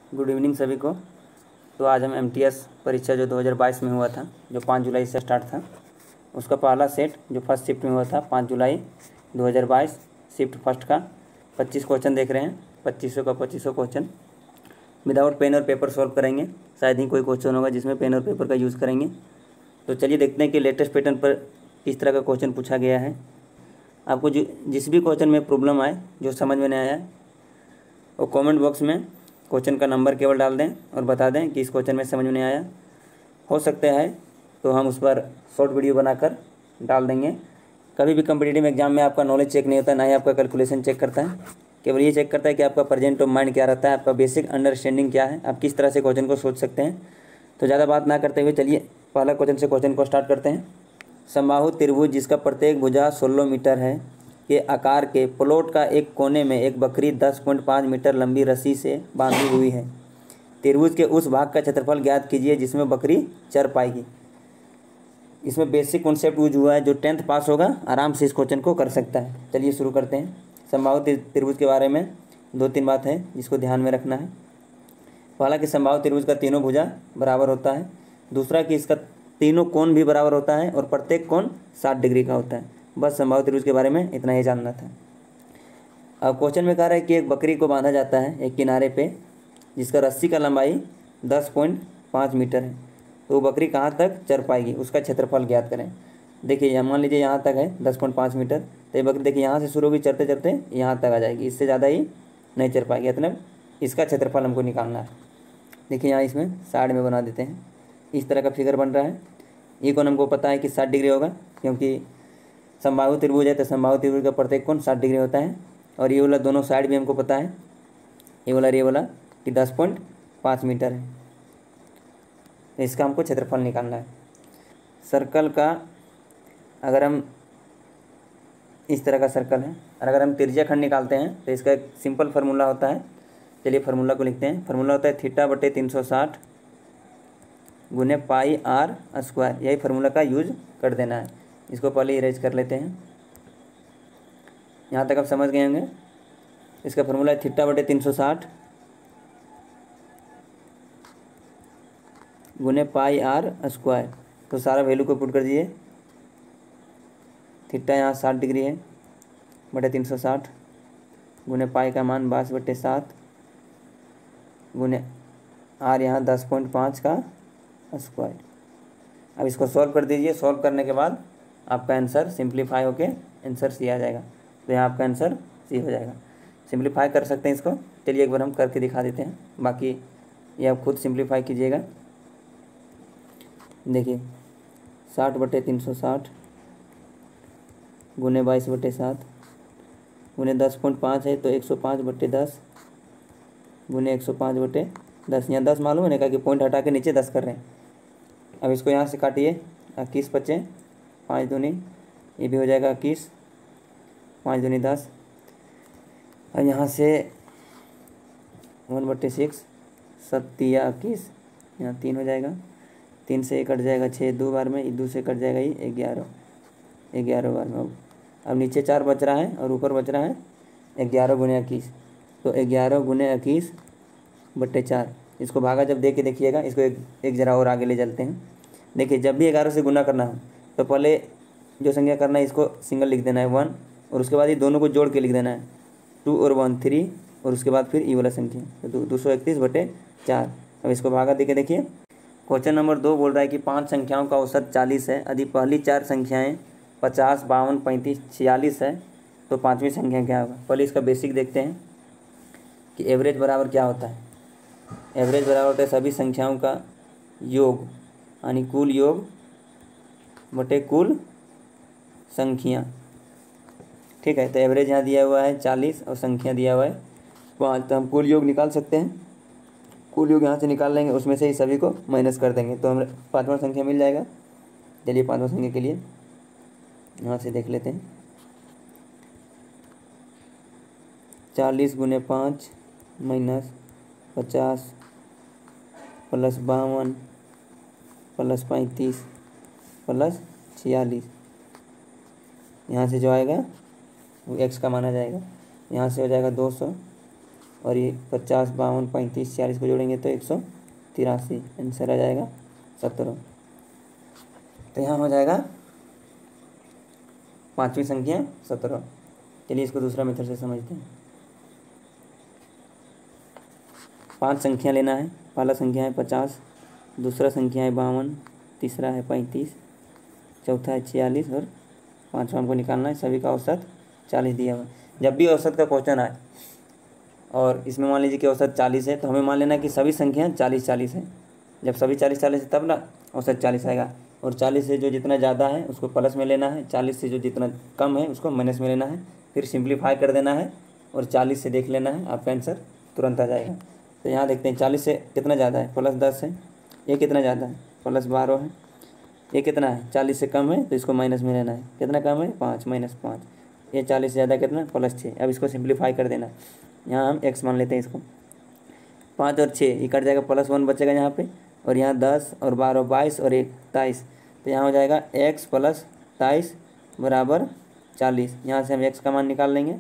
Good evening सभी को। तो आज हम एमटीएस परीक्षा जो 2022 में हुआ था, जो 5 जुलाई से स्टार्ट था, उसका पहला सेट जो फर्स्ट शिफ्ट में हुआ था 5 जुलाई 2022 शिफ्ट फर्स्ट का 25 क्वेश्चन देख रहे हैं। 2500 का 2500 क्वेश्चन विदाउट पेन और पेपर सॉल्व करेंगे। शायद ही कोई क्वेश्चन होगा जिसमें पेन और पेपर का यूज़ करेंगे। तो चलिए देखते हैं कि लेटेस्ट पैटर्न पर किस तरह का क्वेश्चन पूछा गया है। आपको जिस भी क्वेश्चन में प्रॉब्लम आए, जो समझ में नहीं आया, वो कमेंट बॉक्स में क्वेश्चन का नंबर केवल डाल दें और बता दें कि इस क्वेश्चन में समझ में नहीं आया। हो सकता है तो हम उस पर शॉर्ट वीडियो बनाकर डाल देंगे। कभी भी कम्पिटिटिव एग्जाम में आपका नॉलेज चेक नहीं होता, ना ही आपका कैलकुलेशन चेक करता है। केवल ये चेक करता है कि आपका प्रेजेंट ऑफ माइंड क्या रहता है, आपका बेसिक अंडरस्टैंडिंग क्या है, आप किस तरह से क्वेश्चन को सोच सकते हैं। तो ज़्यादा बात ना करते हुए चलिए पहला क्वेश्चन से क्वेश्चन को स्टार्ट करते हैं। समबाहु त्रिभुज जिसका प्रत्येक भुजा 16 मीटर है के आकार के प्लॉट का एक कोने में एक बकरी 10.5 मीटर लंबी रस्सी से बांधी हुई है। त्रिभुज के उस भाग का क्षेत्रफल ज्ञात कीजिए जिसमें बकरी चर पाएगी। इसमें बेसिक कॉन्सेप्ट यूज हुआ है, जो 10th पास होगा आराम से इस क्वेश्चन को कर सकता है। चलिए शुरू करते हैं। समबाहु त्रिभुज के बारे में 2-3 बात है जिसको ध्यान में रखना है। पहला कि समबाहु त्रिभुज का तीनों भुजा बराबर होता है। दूसरा कि इसका तीनों कोण भी बराबर होता है और प्रत्येक कोण 60 डिग्री का होता है। बस समबाहु त्रिभुज के बारे में इतना ही जानना था। अब क्वेश्चन में कह रहा है कि एक बकरी को बांधा जाता है एक किनारे पे जिसका रस्सी का लंबाई 10.5 मीटर है। तो वो बकरी कहाँ तक चर पाएगी, उसका क्षेत्रफल ज्ञात करें। देखिए यहाँ मान लीजिए यहाँ तक है 10.5 मीटर, तो ये बकरी देखिए यहाँ से शुरू होगी, चरते चरते यहाँ तक आ जाएगी, इससे ज़्यादा ही नहीं चर पाएगी। मतलब इसका क्षेत्रफल हमको निकालना है। देखिए यहाँ इसमें साइड में बना देते हैं, इस तरह का फिगर बन रहा है। ये कोण हमको पता है कि 60 डिग्री होगा, क्योंकि समबाहु त्रिभुज है तो समबाहु त्रिभुज का प्रत्येक कोण 60 डिग्री होता है। और ये वाला दोनों साइड भी हमको पता है, ये वाला कि 10.5 मीटर है। तो इसका हमको क्षेत्रफल निकालना है। सर्कल का अगर हम इस तरह का सर्कल है और अगर हम त्रिज्या खंड निकालते हैं तो इसका एक सिंपल फार्मूला होता है। चलिए फार्मूला को लिखते हैं। फार्मूला होता है θ/360 गुने पाई r स्क्वायर। यही फार्मूला का यूज कर देना है। इसको पहले इरेज कर लेते हैं। यहाँ तक आप समझ गए होंगे। इसका फार्मूला है θ/360 गुने पाई r स्क्वायर। तो सारा वैल्यू को पुट कर दीजिए। थीटा यहाँ 60 डिग्री है बटे 360 गुने पाई का मान 22/7 गुने r यहाँ 10.5 का स्क्वायर। अब इसको सॉल्व कर दीजिए। सॉल्व करने के बाद आपका आंसर सिंप्लीफाई होके आंसर सी आ जाएगा। तो यहाँ आपका आंसर सी हो जाएगा। सिंप्लीफाई कर सकते हैं इसको। चलिए एक बार हम करके दिखा देते हैं, बाकी ये आप खुद सिंप्लीफाई कीजिएगा। देखिए 60/360 गुने 22/7 गुने 10.5 है तो 105/10 गुने 105/10। यहाँ 10 मालूम है ना, कि पॉइंट हटा के नीचे 10 कर रहे हैं। अब इसको यहाँ से काटिए। 21 बचे 5 दूनी, ये भी हो जाएगा 21, 5 दूनी 10। और यहाँ से 1/6 7 21, यहाँ 3 हो जाएगा। 3 से 1 कट जाएगा 6 2 बार में, 2 से कट जाएगा ये 11 बार में। अब नीचे 4 बच रहा है और ऊपर बच रहा है 11 गुने 21। तो 11 गुने 21/4। इसको भागा जब दे के देखिएगा। इसको एक जरा और आगे ले चलते हैं। देखिए जब भी 11 से गुना करना हो तो पहले जो संख्या करना है इसको सिंगल लिख देना है 1, और उसके बाद ये दोनों को जोड़ के लिख देना है 2 और 1 3, और उसके बाद फिर ये वाला संख्या तो 231/4। अब इसको भागा दे के देखिए। क्वेश्चन नंबर 2 बोल रहा है कि 5 संख्याओं का औसत 40 है। यदि पहली 4 संख्याएँ 50 52 35 46 है तो पाँचवीं संख्या क्या होगा। पहले इसका बेसिक देखते हैं कि एवरेज बराबर क्या होता है। एवरेज बराबर होता है सभी संख्याओं का योग, यानी कुल योग बटे कुल संख्या। ठीक है, तो एवरेज यहाँ दिया हुआ है 40 और संख्या दिया हुआ है 5। तो हम कुल योग निकाल सकते हैं। कुल योग यहाँ से निकाल लेंगे, उसमें से ही सभी को माइनस कर देंगे तो हमें 5वां संख्या मिल जाएगा। चलिए 5वां संख्या के लिए यहाँ से देख लेते हैं। 40 गुने 5 माइनस 50 प्लस 52 प्लस 35 प्लस 46। यहाँ से जो आएगा वो x का माना जाएगा। यहाँ से हो जाएगा 200 और ये 50, 52, 35, 40 को जोड़ेंगे तो 183, आंसर आ जाएगा 17। तो यहाँ हो जाएगा पाँचवीं संख्या 17। चलिए इसको दूसरा मेथड से समझते हैं। 5 संख्या लेना है। पहला संख्या है 50, दूसरा संख्या है 52, तीसरा है 35, चौथा है 46 और पाँचवा हमको निकालना है। सभी का औसत 40 दिया हुआ। जब भी औसत का क्वेश्चन आए और इसमें मान लीजिए कि औसत 40 है, तो हमें मान लेना है कि सभी संख्या 40-40 है। जब सभी 40-40 है तब ना औसत 40 आएगा। और 40 से जो जितना ज़्यादा है उसको प्लस में लेना है, 40 से जो जितना कम है उसको माइनस में लेना है, फिर सिंप्लीफाई कर देना है और 40 से देख लेना है, आपका आंसर तुरंत आ जाएगा। तो यहाँ देखते हैं 40 से कितना ज़्यादा है, +10 है। ये कितना ज़्यादा है, +12 है। ये कितना है, 40 से कम है तो इसको माइनस में लेना है। कितना कम है, 5, -5। ये 40 से ज़्यादा कितना, +6। अब इसको सिंप्लीफाई कर देना। यहाँ हम x मान लेते हैं इसको। 5 और 6 ये कट जाएगा, +1 बचेगा यहाँ पे, और यहाँ 10 और 12, 22 और 1, 23। तो यहाँ हो जाएगा x + 23 = 40। यहाँ से हम x का मान निकाल लेंगे।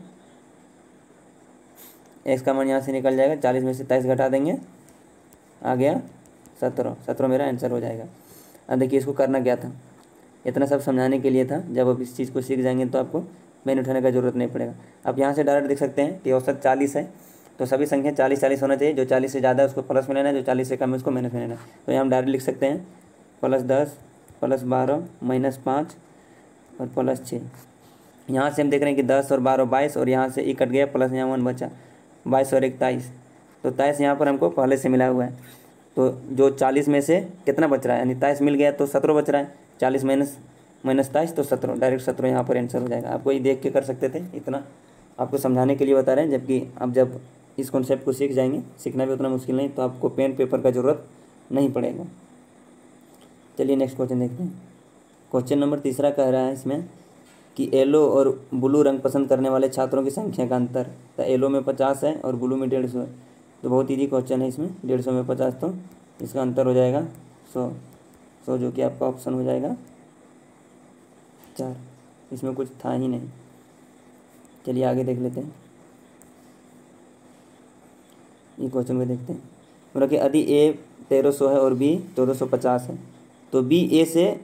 x का मान यहाँ से निकल जाएगा, 40 में से 23 घटा देंगे, आ गया 17 मेरा आंसर हो जाएगा। अब देखिए इसको करना क्या था, इतना सब समझाने के लिए था। जब आप इस चीज़ को सीख जाएंगे तो आपको पेन उठाने का ज़रूरत नहीं पड़ेगा। आप यहाँ से डायरेक्ट देख सकते हैं कि औसत 40 है, तो सभी संख्या 40-40 होना चाहिए। जो 40 से ज़्यादा है उसको प्लस में लेना है, जो 40 से कम है उसको माइनस में लेना है। तो यहाँ हम डायरेक्ट लिख सकते हैं +10, +12, -5 और +6। यहाँ से हम देख रहे हैं कि 10 और 12, 22 और यहाँ से एक कट गया, प्लस यहाँ 1 बचा, 22 और 1, 23। तो 23 यहाँ पर हमको पहले से मिला हुआ है। तो जो 40 में से कितना बच रहा है, यानी 23 मिल गया तो 17 बच रहा है। 40 माइनस 23 तो 17, डायरेक्ट 17 यहाँ पर आंसर हो जाएगा। आपको ये देख के कर सकते थे, इतना आपको समझाने के लिए बता रहे हैं। जबकि आप जब इस कॉन्सेप्ट को सीख जाएंगे, सीखना भी उतना मुश्किल नहीं, तो आपको पेन पेपर का ज़रूरत नहीं पड़ेगा। चलिए नेक्स्ट क्वेश्चन देखते हैं। क्वेश्चन नंबर 3 कह रहा है इसमें कि येलो और ब्लू रंग पसंद करने वाले छात्रों की संख्या का अंतर। तो येलो में 50 है और ब्लू में 150 है। तो बहुत ईजी क्वेश्चन है इसमें। 150 में 50, तो इसका अंतर हो जाएगा 100, जो कि आपका ऑप्शन हो जाएगा 4। इसमें कुछ था ही नहीं। चलिए आगे देख लेते हैं। ये क्वेश्चन में देखते हैं। बोला कि यदि ए 1300 है और बी 1450 है, तो बी ए से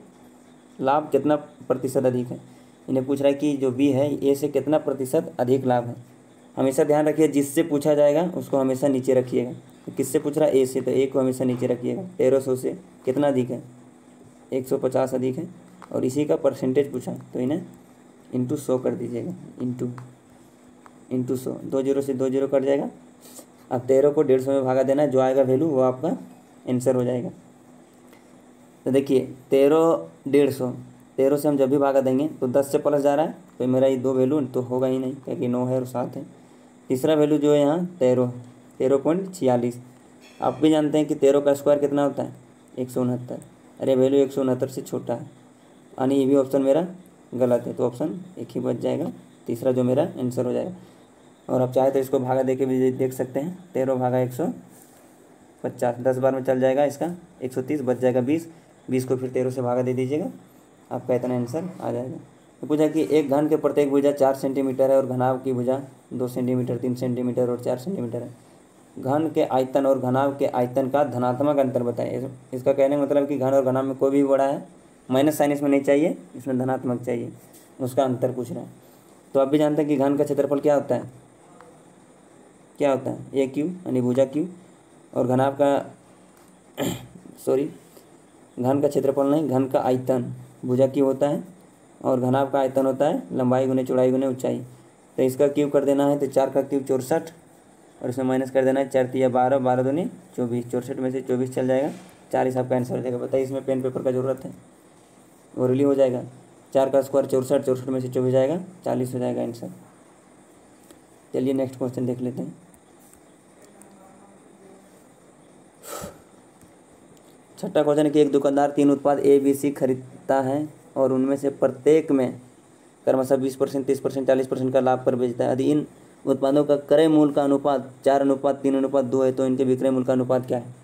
लाभ कितना प्रतिशत अधिक है। इन्हें पूछ रहा है कि जो बी है ए से कितना प्रतिशत अधिक लाभ है। हमेशा ध्यान रखिए, जिससे पूछा जाएगा उसको हमेशा नीचे रखिएगा। तो किससे पूछ रहा है, ए से, तो ए को हमेशा नीचे रखिएगा। 1300 से कितना अधिक है, 150 अधिक है। और इसी का परसेंटेज पूछा तो इन्हें इंटू 100 कर दीजिएगा। इंटू 100, 2 0 से 2 0 कट जाएगा। अब 13 को 150 में भागा देना है, जो आएगा वैल्यू वो आपका आंसर हो जाएगा। तो देखिए 13 150, 13 से हम जब भी भागा देंगे तो 10 से प्लस जा रहा है, तो मेरा ये 2 वैल्यू तो होगा ही नहीं, क्योंकि 9 है और 7 है। तीसरा वैल्यू जो है यहाँ 13.46। आप भी जानते हैं कि 13 का स्क्वायर कितना होता है, 169। अरे वैल्यू 169 से छोटा है, यानी ये भी ऑप्शन मेरा गलत है। तो ऑप्शन एक ही बच जाएगा, तीसरा जो मेरा आंसर हो जाएगा। और आप चाहे तो इसको भागा दे के भी देख सकते हैं। 13 भागा 150, 10 बार में चल जाएगा, इसका 130 बच जाएगा 20। 20 को फिर 13 से भागा दे दीजिएगा, आपका इतना आंसर आ जाएगा। तो पूछा कि एक घन के प्रत्येक भुजा 4 सेंटीमीटर है और घनाभ की भुजा 2 सेंटीमीटर, 3 सेंटीमीटर और 4 सेंटीमीटर है। घन के आयतन और घनाभ के आयतन का धनात्मक अंतर बताए। इसका कहने का मतलब कि घन और घनाभ में कोई भी बड़ा है, माइनस साइन इसमें नहीं चाहिए, इसमें धनात्मक चाहिए, उसका अंतर पूछ रहा है। तो आप भी जानते हैं कि घन का क्षेत्रफल क्या होता है, क्या होता है, ए क्यू यानी भुजा क्यू। और घनाभ का सॉरी, घन का क्षेत्रफल नहीं, घन का आयतन भुजा क्यू होता है, और घनाभ का आयतन होता है लंबाई गुने चौड़ाई गुने ऊंचाई। तो इसका क्यूब कर देना है, तो 4 का क्यूब 64, और इसमें माइनस कर देना है, 4 तिया 12, 12 दूनी 24, 64 में से 24 चल जाएगा, 40 आपका आंसर हो जाएगा। बताइए इसमें पेन पेपर का ज़रूरत है, ओरली हो जाएगा। 4 का स्क्वायर 64, 64 में से 24 जाएगा, 40 हो जाएगा आंसर। चलिए नेक्स्ट क्वेश्चन देख लेते हैं। छठा क्वेश्चन है कि एक दुकानदार 3 उत्पाद ए बी सी खरीदता है और उनमें से प्रत्येक में क्रमशः 20%, 30%, 40% का लाभ पर बेचता है। यदि इन उत्पादों का क्रय मूल्य का अनुपात 4:3:2 है, तो इनके विक्रय मूल्य का अनुपात क्या है।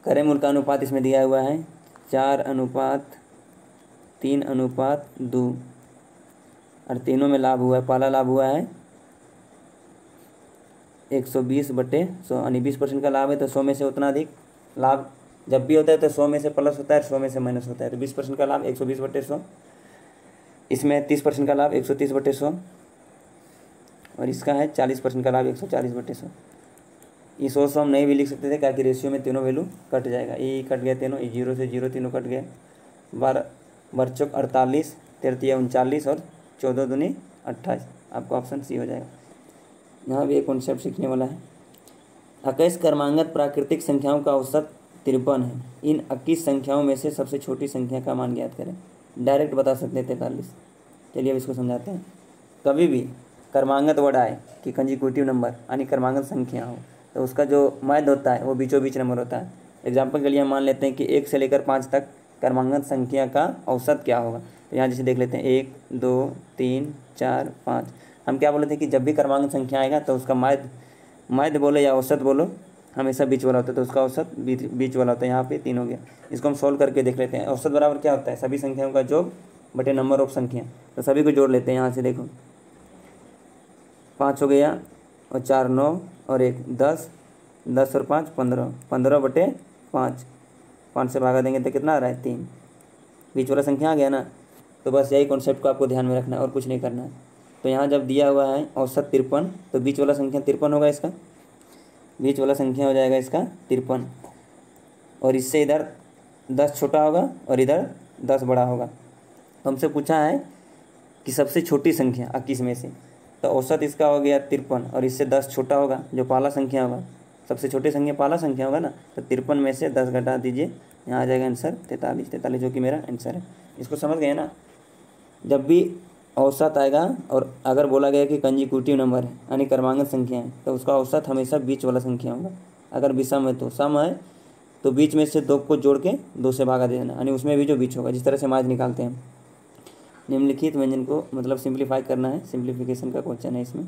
क्रय मूल्य का अनुपात इसमें दिया हुआ है 4:3:2, और तीनों में लाभ हुआ है। पहला लाभ हुआ है 120/100 यानी 20% का लाभ है, तो 100 में से उतना अधिक लाभ जब भी होता है तो 100 में से प्लस होता है, 100 में से माइनस होता है। तो 20% का लाभ 120/100, इसमें 30% का लाभ 130/100 और इसका है 40% का लाभ 140/100। इस 100 हम नहीं भी लिख सकते थे, क्या कि रेशियो में तीनों वैल्यू कट जाएगा। ये कट गया तीनों, ये 0 से 0 तीनों कट गया। 12 48, 13 39 और 14 दूनी 28, आपका ऑप्शन सी हो जाएगा। यहाँ भी एक कॉन्सेप्ट सीखने वाला है। 21 क्रमांगत प्राकृतिक संख्याओं का औसत 53 है। इन 21 संख्याओं में से सबसे छोटी संख्या का मान ज्ञात करें। डायरेक्ट बता सकते हैं 43। चलिए अब इसको समझाते हैं। कभी भी क्रमांगत वर्ड आए कि कंजिक्यूटिव नंबर यानी क्रमांगत संख्या हो, तो उसका जो मध्य होता है वो बीचों बीच नंबर होता है। एग्जाम्पल के लिए हम मान लेते हैं कि 1 से लेकर 5 तक क्रमांगत संख्या का औसत क्या होगा। तो यहाँ जैसे देख लेते हैं 1 2 3 4 5। हम क्या बोले थे कि जब भी क्रमांक संख्या आएगा तो उसका मध्य बोलो या औसत बोलो, हमेशा बीच वाला होता है, तो उसका औसत बीच वाला होता है। यहाँ पे 3 हो गया। इसको हम सोल्व करके देख लेते हैं। औसत बराबर क्या होता है, सभी संख्याओं का योग बटे नंबर ऑफ संख्या। तो सभी को जोड़ लेते हैं। यहाँ से देखो 5 हो गया और 4 9 और 1 10, 10 और 5 15, 15/5, 5 से भागा देंगे तो कितना आ रहा है 3। बीच वाला संख्या आ गया ना। तो बस यही कॉन्सेप्ट को आपको ध्यान में रखना है और कुछ नहीं करना है। तो यहाँ जब दिया हुआ है औसत 53, तो बीच वाला संख्या 53 होगा। इसका बीच वाला संख्या हो जाएगा इसका 53, और इससे इधर 10 छोटा होगा और इधर 10 बड़ा होगा। तो हमसे पूछा है कि सबसे छोटी संख्या 21 में से, तो औसत इसका हो गया 53 और इससे 10 छोटा होगा जो पहला संख्या होगा। सबसे छोटी संख्या पहला संख्या होगा ना, तो 53 में से 10 घटा दीजिए, यहाँ आ जाएगा आंसर 43 जो कि मेरा आंसर है। इसको समझ गए ना। जब भी औसत आएगा और अगर बोला गया कि कंजिक्यूटिव नंबर है यानी क्रमांगत संख्या है, तो उसका औसत हमेशा बीच वाला संख्या होगा। अगर विषम है तो सम है तो बीच में से 2 को जोड़ के 2 से भागा दे देना, यानी उसमें भी जो बीच होगा। जिस तरह से मार्ज निकालते हैं, निम्नलिखित व्यंजन को मतलब सिंप्लीफाई करना है। सिंप्लीफिकेशन का क्वेश्चन है इसमें।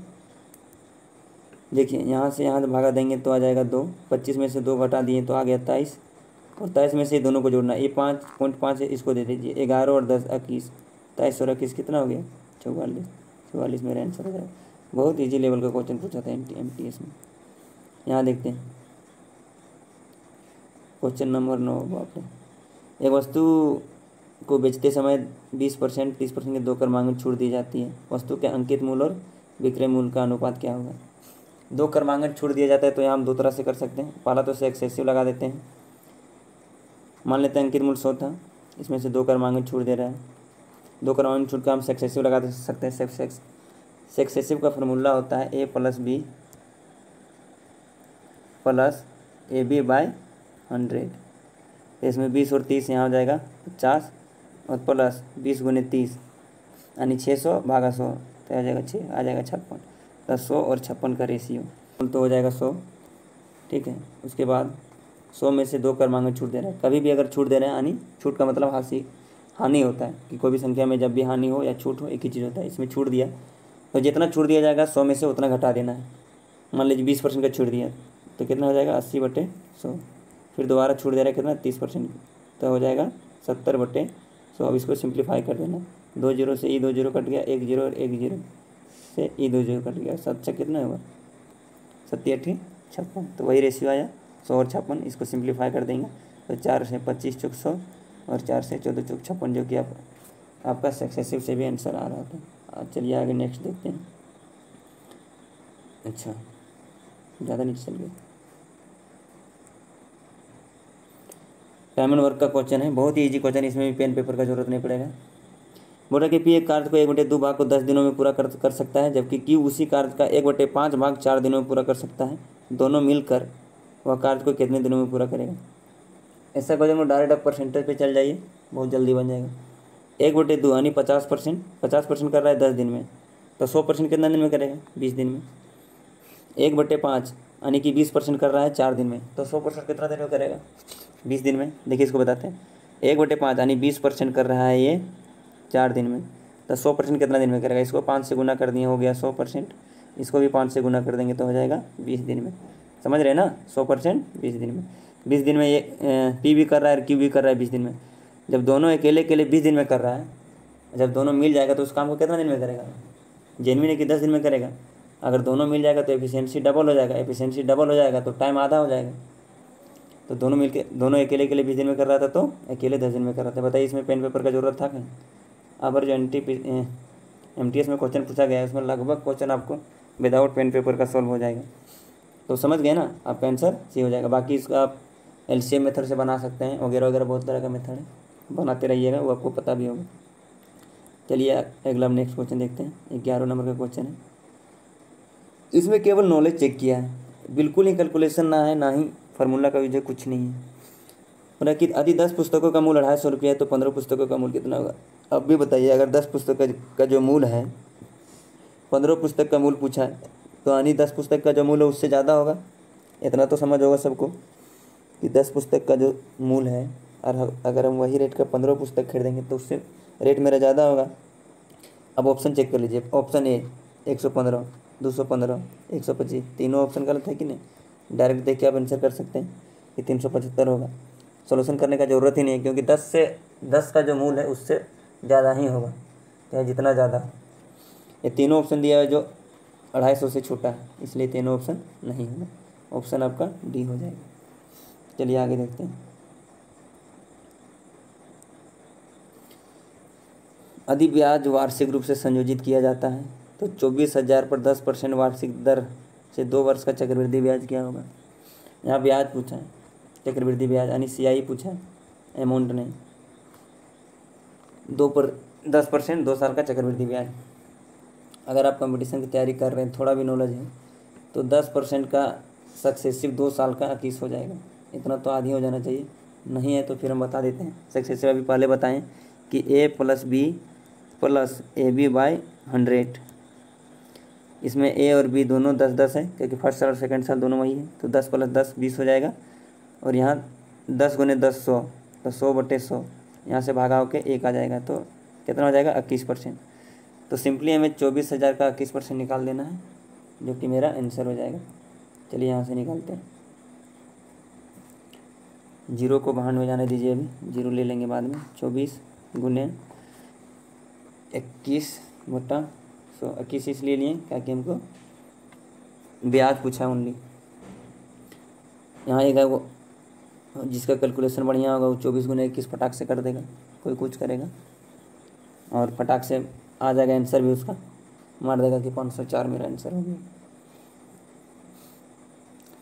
देखिए यहाँ से यहाँ भागा देंगे तो आ जाएगा 2। 25 में से 2 घटा दिए तो आ गया 23, और 23 में से दोनों को जोड़ना। ये 5.5 है, इसको दे दीजिए। 11 और 10 21, 23 और 21 कितना हो गया 44। 44 मेरा आंसर हो जाएगा। बहुत ईजी लेवल का क्वेश्चन पूछा था MTS में। यहाँ देखते हैं क्वेश्चन नंबर 9। बाप रे। एक वस्तु को बेचते समय 20% 30% के 2 क्रमांक छूट दी जाती है। वस्तु के अंकित मूल्य और विक्रय मूल्य का अनुपात क्या होगा। 2 क्रमांक छूट दिया जाता है तो यहाँ हम 2 तरह से कर सकते हैं। पहला तो एक्सेसिव लगा देते हैं। मान लेते हैं अंकित मूल्य 100 था, इसमें से 2 क्रमांक छूट दे रहा है। 2 क्रमांक छूट का हम सक्सेसिव लगा दे सकते हैं। सक्सेसिव का फॉर्मूला होता है A + B + AB/100। इसमें 20 और 30 यहाँ हो जाएगा 50, और प्लस 20 × 30 यानी 600 भागा 100, तो आ जाएगा 6, आ जाएगा 56। तो 100 और 56 का रेशियो तो हो जाएगा 100। ठीक है। उसके बाद 100 में से 2 क्रमांक छूट दे रहा है। कभी भी अगर छूट दे रहे हैं यानी छूट का मतलब हानि होता है कि कोई भी संख्या में जब भी हानि हो या छूट हो एक ही चीज़ होता है। इसमें छूट दिया तो जितना छूट दिया जाएगा 100 में से उतना घटा देना है। मान लीजिए 20% का छूट दिया तो कितना हो जाएगा 80/100। फिर दोबारा छूट दे रहा है कितना 30%, तो हो जाएगा 70/100। अब इसको सिंप्लीफाई कर देना। 2 0 से ई 2 0 कट गया, 1 0 और 1 0 से ई 2 0 कट गया। 7 से कितना होगा 7 8 56। तो वही रेशियो आया 100 और 56। इसको सिंप्लीफाई कर देंगे तो 4 से 25 × 100 और 4 से 14 × 56, जो कि आपका सक्सेसिव से भी आंसर आ रहा था। चलिए आगे नेक्स्ट देखते हैं। अच्छा ज़्यादा नीचे चल गया। डायमंड वर्क का क्वेश्चन है, बहुत ही ईजी क्वेश्चन। इसमें भी पेन पेपर का जरूरत नहीं पड़ेगा। बोला कि P एक कार्य को 1/2 भाग को 10 दिनों में पूरा कर सकता है, जबकि Q उसी कार्य का 1/5 भाग 4 दिनों में पूरा कर सकता है। दोनों मिलकर वह कार्य को कितने दिनों में पूरा करेगा। ऐसा क्वेश्चन को डायरेक्ट आप परसेंटेज पे चल जाइए, बहुत जल्दी बन जाएगा। 1/2 यानी 50%, 50% कर रहा है 10 दिन में, तो 100% कितना दिन में करेगा 20 दिन में। 1/5 यानी कि 20% कर रहा है 4 दिन में, तो 100% कितना दिन में करेगा 20 दिन में। देखिए इसको बताते हैं। 1/5 यानी 20% कर रहा है ये 4 दिन में, तो 100% कितना दिन में करेगा। इसको 5 से गुना कर दिए, हो गया 100%। इसको भी 5 से गुना कर देंगे तो हो जाएगा 20 दिन में। समझ रहे हैं ना, 100% 20 दिन में। 20 दिन में ये P भी कर रहा है और Q भी कर रहा है 20 दिन में। जब दोनों अकेले 20 दिन में कर रहा है, जब दोनों मिल जाएगा तो उस काम को कितना दिन में करेगा। जेन्युइन है कि 10 दिन में करेगा, अगर दोनों मिल जाएगा तो एफिशिएंसी डबल हो जाएगा, एफिशिएंसी डबल हो जाएगा तो टाइम आधा हो जाएगा। तो दोनों मिलके, दोनों अकेले अकेले 20 दिन में कर रहा था तो अकेले 10 दिन में कर रहा था। बताइए इसमें पेन पेपर का ज़रूरत था कहीं? अब जो MTS में क्वेश्चन पूछा गया है उसमें लगभग क्वेश्चन आपको विदाउट पेन पेपर का सॉल्व हो जाएगा। तो समझ गए ना, आपका आंसर सी हो जाएगा। बाकी इसका आप LCM मेथड से बना सकते हैं, वगैरह वगैरह बहुत तरह का मेथड है, बनाते रहिएगा, वो आपको पता भी होगा। चलिए अगला नेक्स्ट क्वेश्चन देखते हैं। 11 नंबर का क्वेश्चन है, इसमें केवल नॉलेज चेक किया है, बिल्कुल ही कैलकुलेशन ना है, ना ही फार्मूला का यूज है, कुछ नहीं है। बोला कि यदि 10 पुस्तकों का मूल 250 रुपया है तो 15 पुस्तकों का मूल कितना होगा? अब भी बताइए, अगर 10 पुस्तक का जो मूल है, 15 पुस्तक का मूल पूछा है, तो यानी 10 पुस्तक का जो मूल है उससे ज़्यादा होगा। इतना तो समझ होगा सबको कि 10 पुस्तक का जो मूल है, और अगर हम वही रेट का 15 पुस्तक खरीदेंगे तो उससे रेट मेरा ज़्यादा होगा। अब ऑप्शन चेक कर लीजिए। ऑप्शन ए 115, 215, 125, तीनों ऑप्शन गलत है कि नहीं? डायरेक्ट देख के आप आंसर कर सकते हैं कि 375 होगा। सॉल्यूशन करने का ज़रूरत ही नहीं है, क्योंकि 10 का जो मूल है उससे ज़्यादा ही होगा, चाहे जितना ज़्यादा। ये तीनों ऑप्शन दिया है जो 250 से छोटा है, इसलिए तीनों ऑप्शन नहीं होगा। ऑप्शन आपका डी हो जाएगा। चलिए आगे देखते हैं। यदि ब्याज वार्षिक रूप से संयोजित किया जाता है तो 24,000 पर 10% वार्षिक दर से 2 वर्ष का चक्रवृद्धि ब्याज क्या होगा? यहाँ ब्याज पूछा है, चक्रवृद्धि ब्याज यानी CI पूछा है, अमाउंट नहीं। 10% 2 साल का चक्रवृद्धि ब्याज। अगर आप कंपटीशन की तैयारी कर रहे हैं, थोड़ा भी नॉलेज है, तो 10% का सक्सेसिव 2 साल का 21 हो जाएगा। इतना तो आधी हो जाना चाहिए, नहीं है तो फिर हम बता देते हैं। सक्सेसिव अभी पहले बताएं कि A + B + AB/100। इसमें A और B दोनों 10-10 है, क्योंकि फर्स्ट साल और सेकंड साल दोनों वही है, तो 10 + 10 20 हो जाएगा। और यहाँ 10 × 10 100, तो 100/100 यहाँ से भागा होकर 1 आ जाएगा, तो कितना हो जाएगा? 21%। तो सिंपली हमें 24,000 का 21% निकाल देना है, जो कि मेरा आंसर हो जाएगा। चलिए यहाँ से निकालते हैं। 0 को बाहर में जाने दीजिए, अभी 0 ले लेंगे बाद में। 24 × 21/100, 21 इसलिए लिए ताकि हमको ब्याज पूछा है ओनली। यहाँ एक है वो जिसका कैलकुलेशन बढ़िया होगा, वो 24 × 21 फटाक से कर देगा, कोई कुछ करेगा और फटाक से आ जाएगा आंसर भी उसका, मार देगा कि 504 मेरा आंसर हो गया।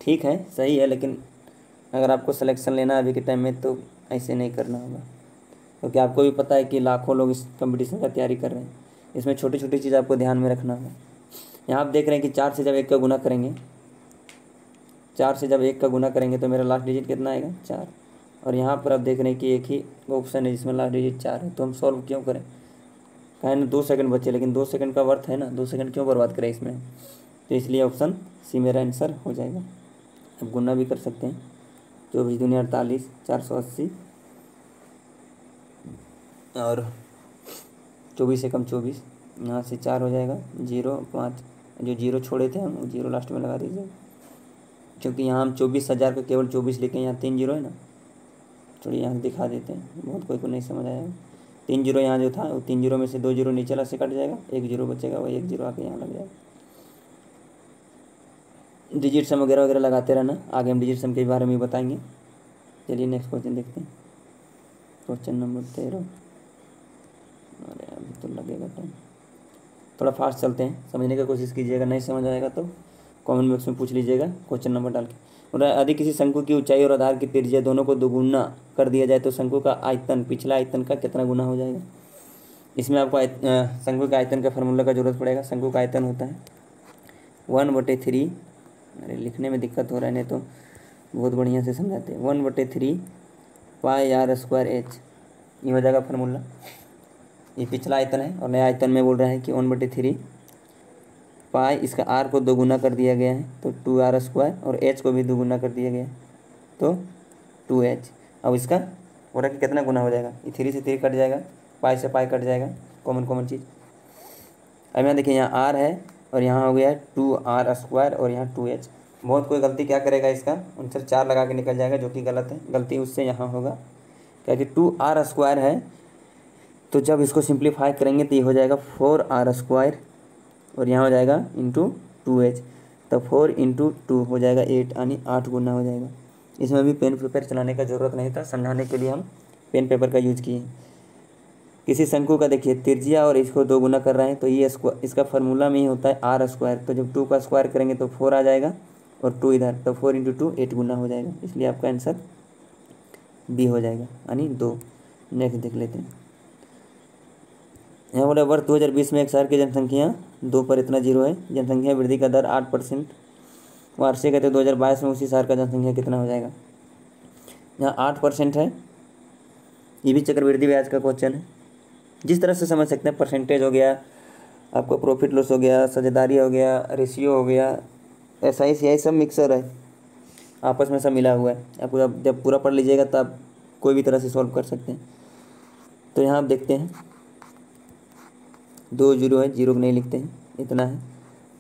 ठीक है, सही है, लेकिन अगर आपको सिलेक्शन लेना है अभी के टाइम में तो ऐसे नहीं करना होगा, क्योंकि आपको भी पता है कि लाखों लोग इस कंपटीशन का तैयारी कर रहे हैं। इसमें छोटी छोटी चीज़ आपको ध्यान में रखना होगा। यहाँ आप देख रहे हैं कि 4 से जब 1 का गुना करेंगे, 4 से जब 1 का गुना करेंगे तो मेरा लास्ट डिजिट कितना आएगा? 4। और यहाँ पर आप देख रहे हैं कि एक ही ऑप्शन है जिसमें लास्ट डिजिट 4 है, तो हम सॉल्व क्यों करें? कहें ना 2 सेकंड बचे, लेकिन 2 सेकंड का वर्थ है ना, 2 सेकंड क्यों बर्बाद करें इसमें? तो इसलिए ऑप्शन सी मेरा आंसर हो जाएगा। अब गुना भी कर सकते हैं, 24 दूनी 48, 480 और 24 से कम 24, यहाँ से 4 हो जाएगा। 0 5, जो 0 छोड़े थे हम 0 लास्ट में लगा दीजिए, क्योंकि यहाँ हम 24,000 का केवल 24 लिखे, यहाँ 3 0 है ना। चलिए यहाँ दिखा देते हैं, बहुत कोई को नहीं समझ आया। 3 0 यहाँ जो था वो 3 0 में से 2 0 नीचे से कट जाएगा, 1 0 बचेगा, वही 1 0 आके यहाँ लग जाएगा। डिजिट सम वगैरह वगैरह लगाते रहना, आगे हम डिजिट सम के बारे में बताएंगे। चलिए नेक्स्ट क्वेश्चन देखते हैं, क्वेश्चन नंबर 13। अरे अभी तो लगेगा टाइम, थोड़ा फास्ट चलते हैं, समझने की कोशिश कीजिएगा। नहीं समझ आएगा तो कमेंट बॉक्स में पूछ लीजिएगा क्वेश्चन नंबर डाल के। और यदि किसी शंकु की ऊंचाई और आधार की त्रिज्या दोनों को दोगुना कर दिया जाए तो शंकु का आयतन पिछला आयतन का कितना गुना हो जाएगा? इसमें आपको शंकु के आयतन का फार्मूला का जरूरत पड़ेगा। शंकु का आयतन होता है 1/3, अरे लिखने में दिक्कत हो रहा है, नहीं तो बहुत बढ़िया से समझाते हैं। 1/3 πr²h, ये हो जाएगा फार्मूला। ये पिछला आयतन है और नया आयतन में बोल रहा है कि 1/3 पाई, इसका r को दोगुना कर दिया गया है तो 2r², और h को भी दोगुना कर दिया गया है तो 2h। अब इसका हो रहा है कि कितना गुना हो जाएगा? ये 3 से 3 कट जाएगा, पाई से पाई कट जाएगा, कॉमन चीज़। अब यहाँ देखिए, यहाँ r है और यहाँ हो गया 2r² और यहाँ 2h। बहुत कोई गलती क्या करेगा, इसका आंसर 4 लगा के निकल जाएगा, जो कि गलत है। गलती उससे यहाँ होगा, क्योंकि 2r² है, तो जब इसको सिंप्लीफाई करेंगे तो ये हो जाएगा 4r² और यहाँ हो जाएगा इंटू 2h, तो 4 × 2 हो जाएगा 8, यानी 8 गुना हो जाएगा। इसमें भी पेन पेपर चलाने का ज़रूरत नहीं था, समझाने के लिए हम पेन पेपर का यूज़ किए। किसी शंकु का देखिए त्रिज्या और इसको 2 गुना कर रहे हैं, तो ये इसका फार्मूला में ही होता है r²। तो जब 2 का स्क्वायर करेंगे तो 4 आ जाएगा और 2 इधर, तो 4 × 2 8 गुना हो जाएगा, इसलिए आपका आंसर बी हो जाएगा, यानी 2। नेक्स्ट देख लेते हैं। यहाँ बोला वर्ष 2020 में एक शहर की जनसंख्या 2 पर इतना जीरो है, जनसंख्या वृद्धि का दर 8% वार्षिक है, तो 2022 में उसी शहर का जनसंख्या कितना हो जाएगा। यहाँ 8% है, ये भी चक्रवृद्धि ब्याज का क्वेश्चन है। जिस तरह से समझ सकते हैं, परसेंटेज हो गया, आपको प्रॉफिट लॉस हो गया, साझेदारी हो गया, रेशियो हो गया, SI सब मिक्सर है, आपस में सब मिला हुआ है। आपको जब पूरा पढ़ लीजिएगा तो आप कोई भी तरह से सॉल्व कर सकते हैं। तो यहाँ आप देखते हैं 2 जीरो है, जीरो को नहीं लिखते हैं, इतना है।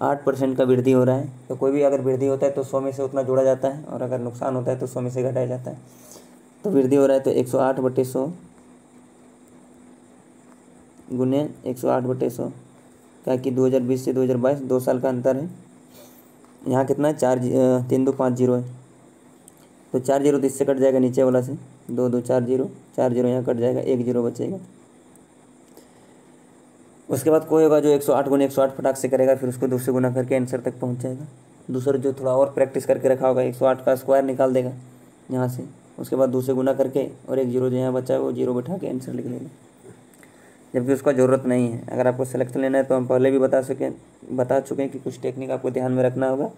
8% का वृद्धि हो रहा है, तो कोई भी अगर वृद्धि होता है तो 100 में से उतना जोड़ा जाता है, और अगर नुकसान होता है तो 100 में से घटाया जाता है। तो वृद्धि हो रहा है तो 108/100 गुने 108/100, क्या कि 2020 से 2022 2 साल का अंतर है। यहाँ कितना है, 3 2 5 जीरो है, तो 4 जीरो तो इससे कट जाएगा नीचे वाला से, 2 2 4 जीरो, 4 जीरो यहाँ कट जाएगा, 1 जीरो बचेगा। उसके बाद कोई होगा जो 108 गुने 108 फटाक से करेगा, फिर उसको 2 से गुना करके आंसर तक पहुँच जाएगा। दूसरा जो थोड़ा और प्रैक्टिस करके रखा होगा 108 का स्क्वायर निकाल देगा यहाँ से, उसके बाद 2 से गुना करके और 1 जीरो जो यहाँ बचा है वो जीरो बैठा के आंसर लिख लेगा, जबकि उसका ज़रूरत नहीं है। अगर आपको सिलेक्शन लेना है तो हम पहले भी बता चुके हैं कि कुछ टेक्निक आपको ध्यान में रखना होगा,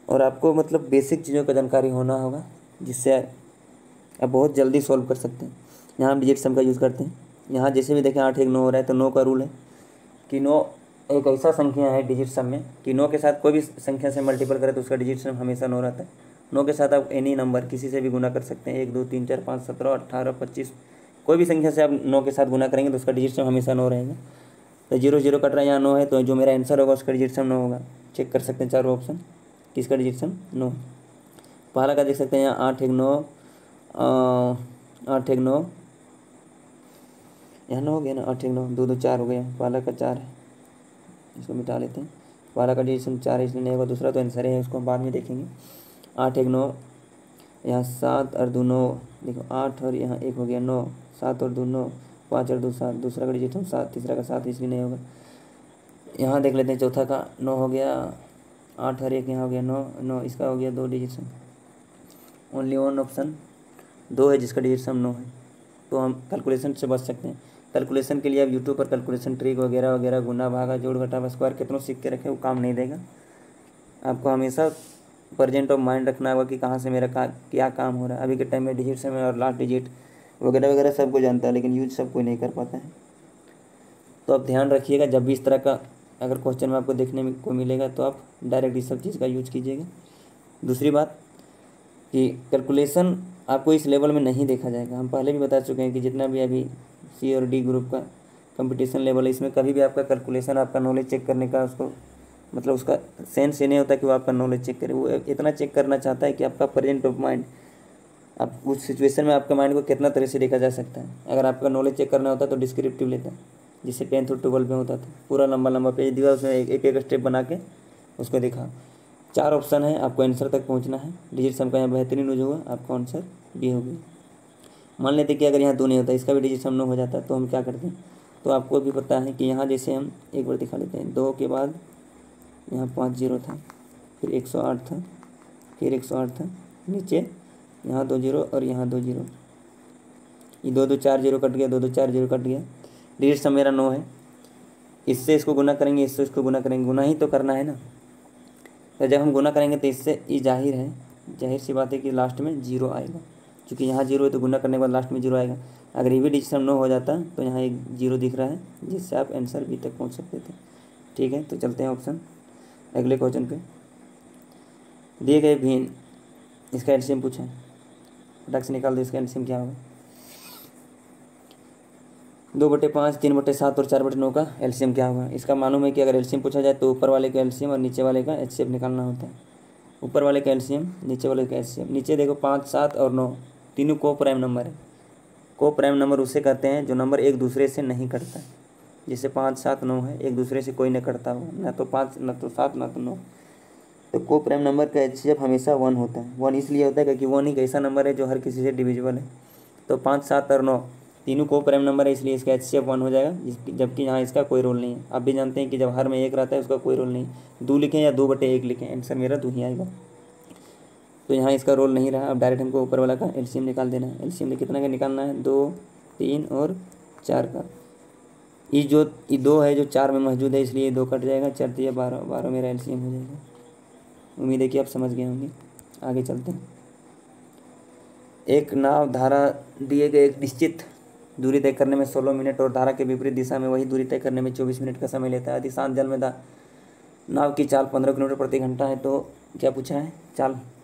और आपको मतलब बेसिक चीज़ों का जानकारी होना होगा, जिससे आप बहुत जल्दी सॉल्व कर सकते हैं। यहाँ हम डिजिट सम का यूज़ करते हैं। यहाँ जैसे भी देखें 8 1 9 हो रहा है, तो 9 का रूल है कि 9 एक ऐसा संख्या है डिजिट सम में कि 9 के साथ कोई भी संख्या से मल्टीपल करें तो उसका डिजिट सम हमेशा 9 रहता है। 9 के साथ आप एनी नंबर किसी से भी गुना कर सकते हैं, 1 2 3 4 5 17 18 25, कोई भी संख्या से आप 9 के साथ गुना करेंगे तो उसका डिजिट सम हमेशा 9 रहेगा। तो 0 0 कट रहा है, यहाँ 9 है, तो जो मेरा आंसर होगा उसका डिजिट सम 9 होगा। चेक कर सकते हैं चारों ऑप्शन, किसका डिजिट सम 9। पहला का देख सकते हैं यहाँ 8 1 9, 8 1 9, यहाँ 9 हो गया ना, 8 1 9, 2 2 4 हो गया, पहला का 4 है, इसको मिटा लेते हैं। पहला का डिजिट सम 4 है, इसलिए नहीं होगा। दूसरा तो आंसर है, उसको हम बाद में देखेंगे। 8 1 9, यहाँ 7 और 2 9, देखो 8 और यहाँ 1 हो गया 9, 7 और 2 9, 5 और 2 7, दूसरा का डिजिट सम 7, तीसरा का 7, इसलिए नहीं होगा। यहाँ देख लेते हैं, चौथा का 9 हो गया, 8 और 1 यहाँ हो गया 9 9, इसका हो गया 2 डिजिट सम। ओनली वन ऑप्शन 2 है जिसका डिजिट सम 9 है, तो हम कैलकुलेशन से बच सकते हैं। कैलकुलेशन के लिए आप यूट्यूब पर कैलकुलेशन ट्रिक वगैरह वगैरह, गुना भागा जोड़ घटाव स्क्वायर कितनों सीख के रखें, वो काम नहीं देगा। आपको हमेशा प्रेजेंट ऑफ माइंड रखना होगा कि कहाँ से मेरा क्या काम हो रहा है। अभी के टाइम में डिजिट समय और लास्ट डिजिट वगैरह वगैरह सबको जानता है, लेकिन यूज सब कोई नहीं कर पाता है। तो आप ध्यान रखिएगा, जब भी इस तरह का अगर क्वेश्चन में आपको देखने में को मिलेगा तो आप डायरेक्ट इस सब चीज़ का यूज कीजिएगा। दूसरी बात कि कैलकुलेशन आपको इस लेवल में नहीं देखा जाएगा। हम पहले भी बता चुके हैं कि जितना भी अभी C और D ग्रुप का कंपटीशन लेवल है, इसमें कभी भी आपका कैलकुलेशन, आपका नॉलेज चेक करने का उसको मतलब उसका सेंस ये नहीं होता कि वो आपका नॉलेज चेक करे। वो इतना चेक करना चाहता है कि आपका प्रेजेंट ऑफ माइंड, आप उस सिचुएशन में आपका माइंड को कितना तरह से देखा जा सकता है। अगर आपका नॉलेज चेक करना होता तो डिस्क्रिप्टिव लेता, जिससे 10th और 12th में होता था। पूरा लंबा लंबा पेज दिया, उसमें एक एक स्टेप बना के उसको दिखा। 4 ऑप्शन है, आपको आंसर तक पहुंचना है। डिजिट सम का यहाँ बेहतरीन यूज हुआ, आपका आंसर बी हो गई। मान लेते कि अगर यहाँ 2 नहीं होता, इसका भी डिजिट सम 9 हो जाता, तो हम क्या करते हैं। तो आपको भी पता है कि यहाँ जैसे हम एक बार दिखा लेते हैं, 2 के बाद यहाँ 5 जीरो था, फिर 108 था, फिर 108 था, नीचे यहाँ 2 जीरो और यहाँ 2 जीरो, ये 2 2 4 जीरो कट गया, 2 2 4 जीरो कट गया। डिजिट सम मेरा 9 है, इससे इसको गुना करेंगे, इससे इसको गुना करेंगे, गुना ही तो करना है ना। तो जब हम गुना करेंगे तो इससे ये जाहिर सी बात है कि लास्ट में जीरो आएगा, क्योंकि यहाँ जीरो है तो गुना करने के बाद लास्ट में जीरो आएगा। अगर ये भी डिजिट सम 9 हो जाता तो यहाँ एक जीरो दिख रहा है, जिससे आप आंसर बी तक पहुँच सकते थे। ठीक है, तो चलते हैं ऑप्शन अगले क्वेश्चन पे। दिए गए भिन्न, इसका एलसीएम पूछा है, फटाक से निकाल दो, इसका एलसीएम क्या होगा। 2/5, 3/7 और 4/9 का एलसीएम क्या होगा। इसका मालूम है कि अगर एलसीएम पूछा जाए तो ऊपर वाले का एलसीएम और नीचे वाले का एचसीएफ निकालना होता है। ऊपर वाले का एलसीएम, नीचे वाले का एचसीएफ। नीचे देखो 5 7 और 9 तीनों को प्राइम नंबर है। को प्राइम नंबर उसे कहते हैं जो नंबर एक दूसरे से नहीं कटता है। जिससे 5 7 9 है, एक दूसरे से कोई न कटता हो, ना तो 5 ना तो 7 ना तो 9। तो को प्राइम नंबर का HCF हमेशा 1 होता है। 1 इसलिए होता है क्योंकि 1 एक ऐसा नंबर है जो हर किसी से डिविजिबल है। तो 5 7 और 9 तीनों को प्राइम नंबर है, इसलिए इसका HCF 1 हो जाएगा, जबकि यहाँ इसका कोई रोल नहीं है। आप भी जानते हैं कि जब हर में 1 रहता है उसका कोई रोल नहीं। 2 लिखें या 2/1 लिखें, आंसर मेरा 2 ही आएगा। तो यहाँ इसका रोल नहीं रहा। अब डायरेक्ट हमको ऊपर वाला का LCM निकाल देना है। LCM में कितना का निकालना है? 2 3 और 4 का। ये 2 है जो 4 में मौजूद है, इसलिए 2 कट जाएगा। 4 दिया 12, 12 मेरा LCM हो जाएगा। उम्मीद है कि आप समझ गए होंगे। आगे चलते हैं। एक नाव धारा दिए गए एक निश्चित दूरी तय करने में 16 मिनट और धारा के विपरीत दिशा में वही दूरी तय करने में 24 मिनट का समय लेता है। यदि शांत जल में नाव की चाल 15 किलोमीटर प्रति घंटा है तो क्या पूछा है?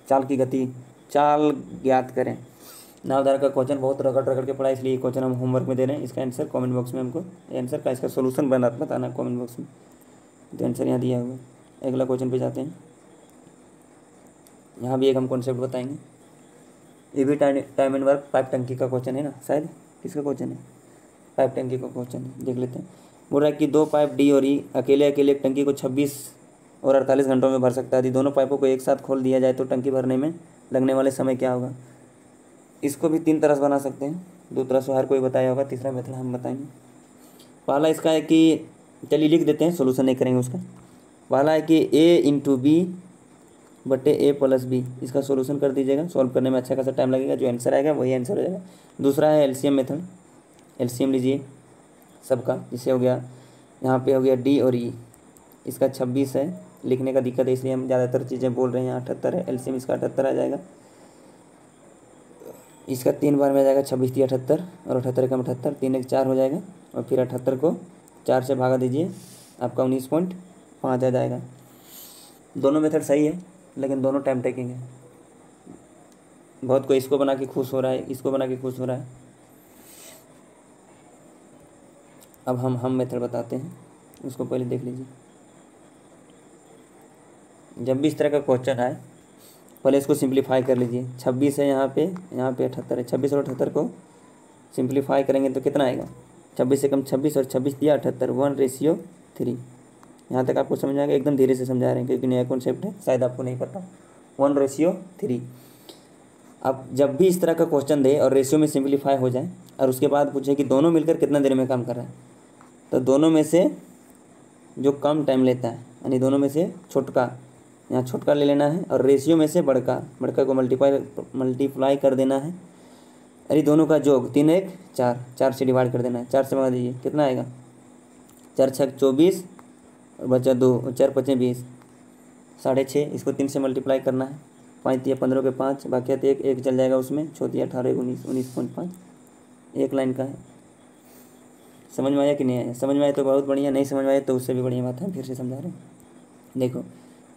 चाल की गति, चाल ज्ञात करें। नाव धारा का क्वेश्चन बहुत रगड़ के पढ़ा, इसलिए क्वेश्चन हम होमवर्क में दे रहे हैं। इसका आंसर कमेंट बॉक्स में हमको आंसर का इसका सोल्यूशन बताना कमेंट बॉक्स में। तो आंसर यहाँ दिया हुआ है। अगला क्वेश्चन पे जाते हैं। यहाँ भी एक हम कॉन्सेप्ट बताएंगे। ये भी टाइम एंड वर्क पाइप टंकी का क्वेश्चन है ना, शायद किसका क्वेश्चन है? पाइप टंकी का क्वेश्चन है, देख लेते हैं। बोल रहा है कि 2 पाइप D और E अकेले एक टंकी को 26 और 48 घंटों में भर सकता है। यदि दोनों पाइपों को एक साथ खोल दिया जाए तो टंकी भरने में लगने वाले समय क्या होगा? इसको भी 3 तरह से बना सकते हैं, 2 तरह से हर कोई बताया होगा, तीसरा मेथड हम बताएंगे। पहला इसका है कि चलिए लिख देते हैं, सोल्यूशन नहीं करेंगे उसका। पहला है कि A/B/A+B, इसका सोल्यूशन कर दीजिएगा। सॉल्व करने में अच्छा खासा टाइम लगेगा, जो आंसर आएगा वही आंसर हो जाएगा। दूसरा है LCM मेथड। LCM लीजिए सबका, जिससे हो गया यहाँ पे हो गया D और E, इसका 26 है, लिखने का दिक्कत है इसलिए हम ज़्यादातर चीज़ें बोल रहे हैं। यहाँ 78 है, LCM इसका 78 आ जाएगा। इसका 3 बार में आ जाएगा, 26 3 78 और 78 कम 78, 3 1 4 हो जाएगा। और फिर 78 को 4 से भागा दीजिए, आपका 19.5 आ जाएगा। दोनों मेथड सही है, लेकिन दोनों टाइम टेकिंग है। बहुत कोई इसको बना के खुश हो रहा है, इसको बना के खुश हो रहा है। अब हम मेथड बताते हैं, उसको पहले देख लीजिए। जब भी इस तरह का क्वेश्चन आए पहले इसको सिंप्लीफाई कर लीजिए। 26 है यहाँ पे 78 है। 26 और 78 को सिंप्लीफाई करेंगे तो कितना आएगा? 26 से कम 26 और 26 दिया 78, 1/3। यहाँ तक आपको समझ आएगा। एकदम धीरे से समझा रहे हैं क्योंकि नया कॉन्सेप्ट है, शायद आपको नहीं पता। 1/3। अब जब भी इस तरह का क्वेश्चन दे और रेशियो में सिंप्लीफाई हो जाए और उसके बाद पूछे कि दोनों मिलकर कितना देर में काम कर रहा है, तो दोनों में से जो कम टाइम लेता है, यानी दोनों में से छोटका, यहाँ छोटका ले लेना है और रेशियो में से बड़का को मल्टीप्लाई कर देना है। अरे दोनों का योग 3 1 4, 4 से डिवाइड कर देना है। 4 से भगा दीजिए, कितना आएगा? 4 6 24 और बचा 2 और 4 5 20, 6.5। इसको 3 से मल्टीप्लाई करना है। 5 दिया 15 के 5, बाकी 1 चल जाएगा उसमें। 6 दिया 18 19, 19.5 एक लाइन का है। समझ में आया कि नहीं आया? समझ में आया तो बहुत बढ़िया, नहीं समझ में आया तो उससे भी बढ़िया बात है, फिर से समझा रहे हैं। देखो,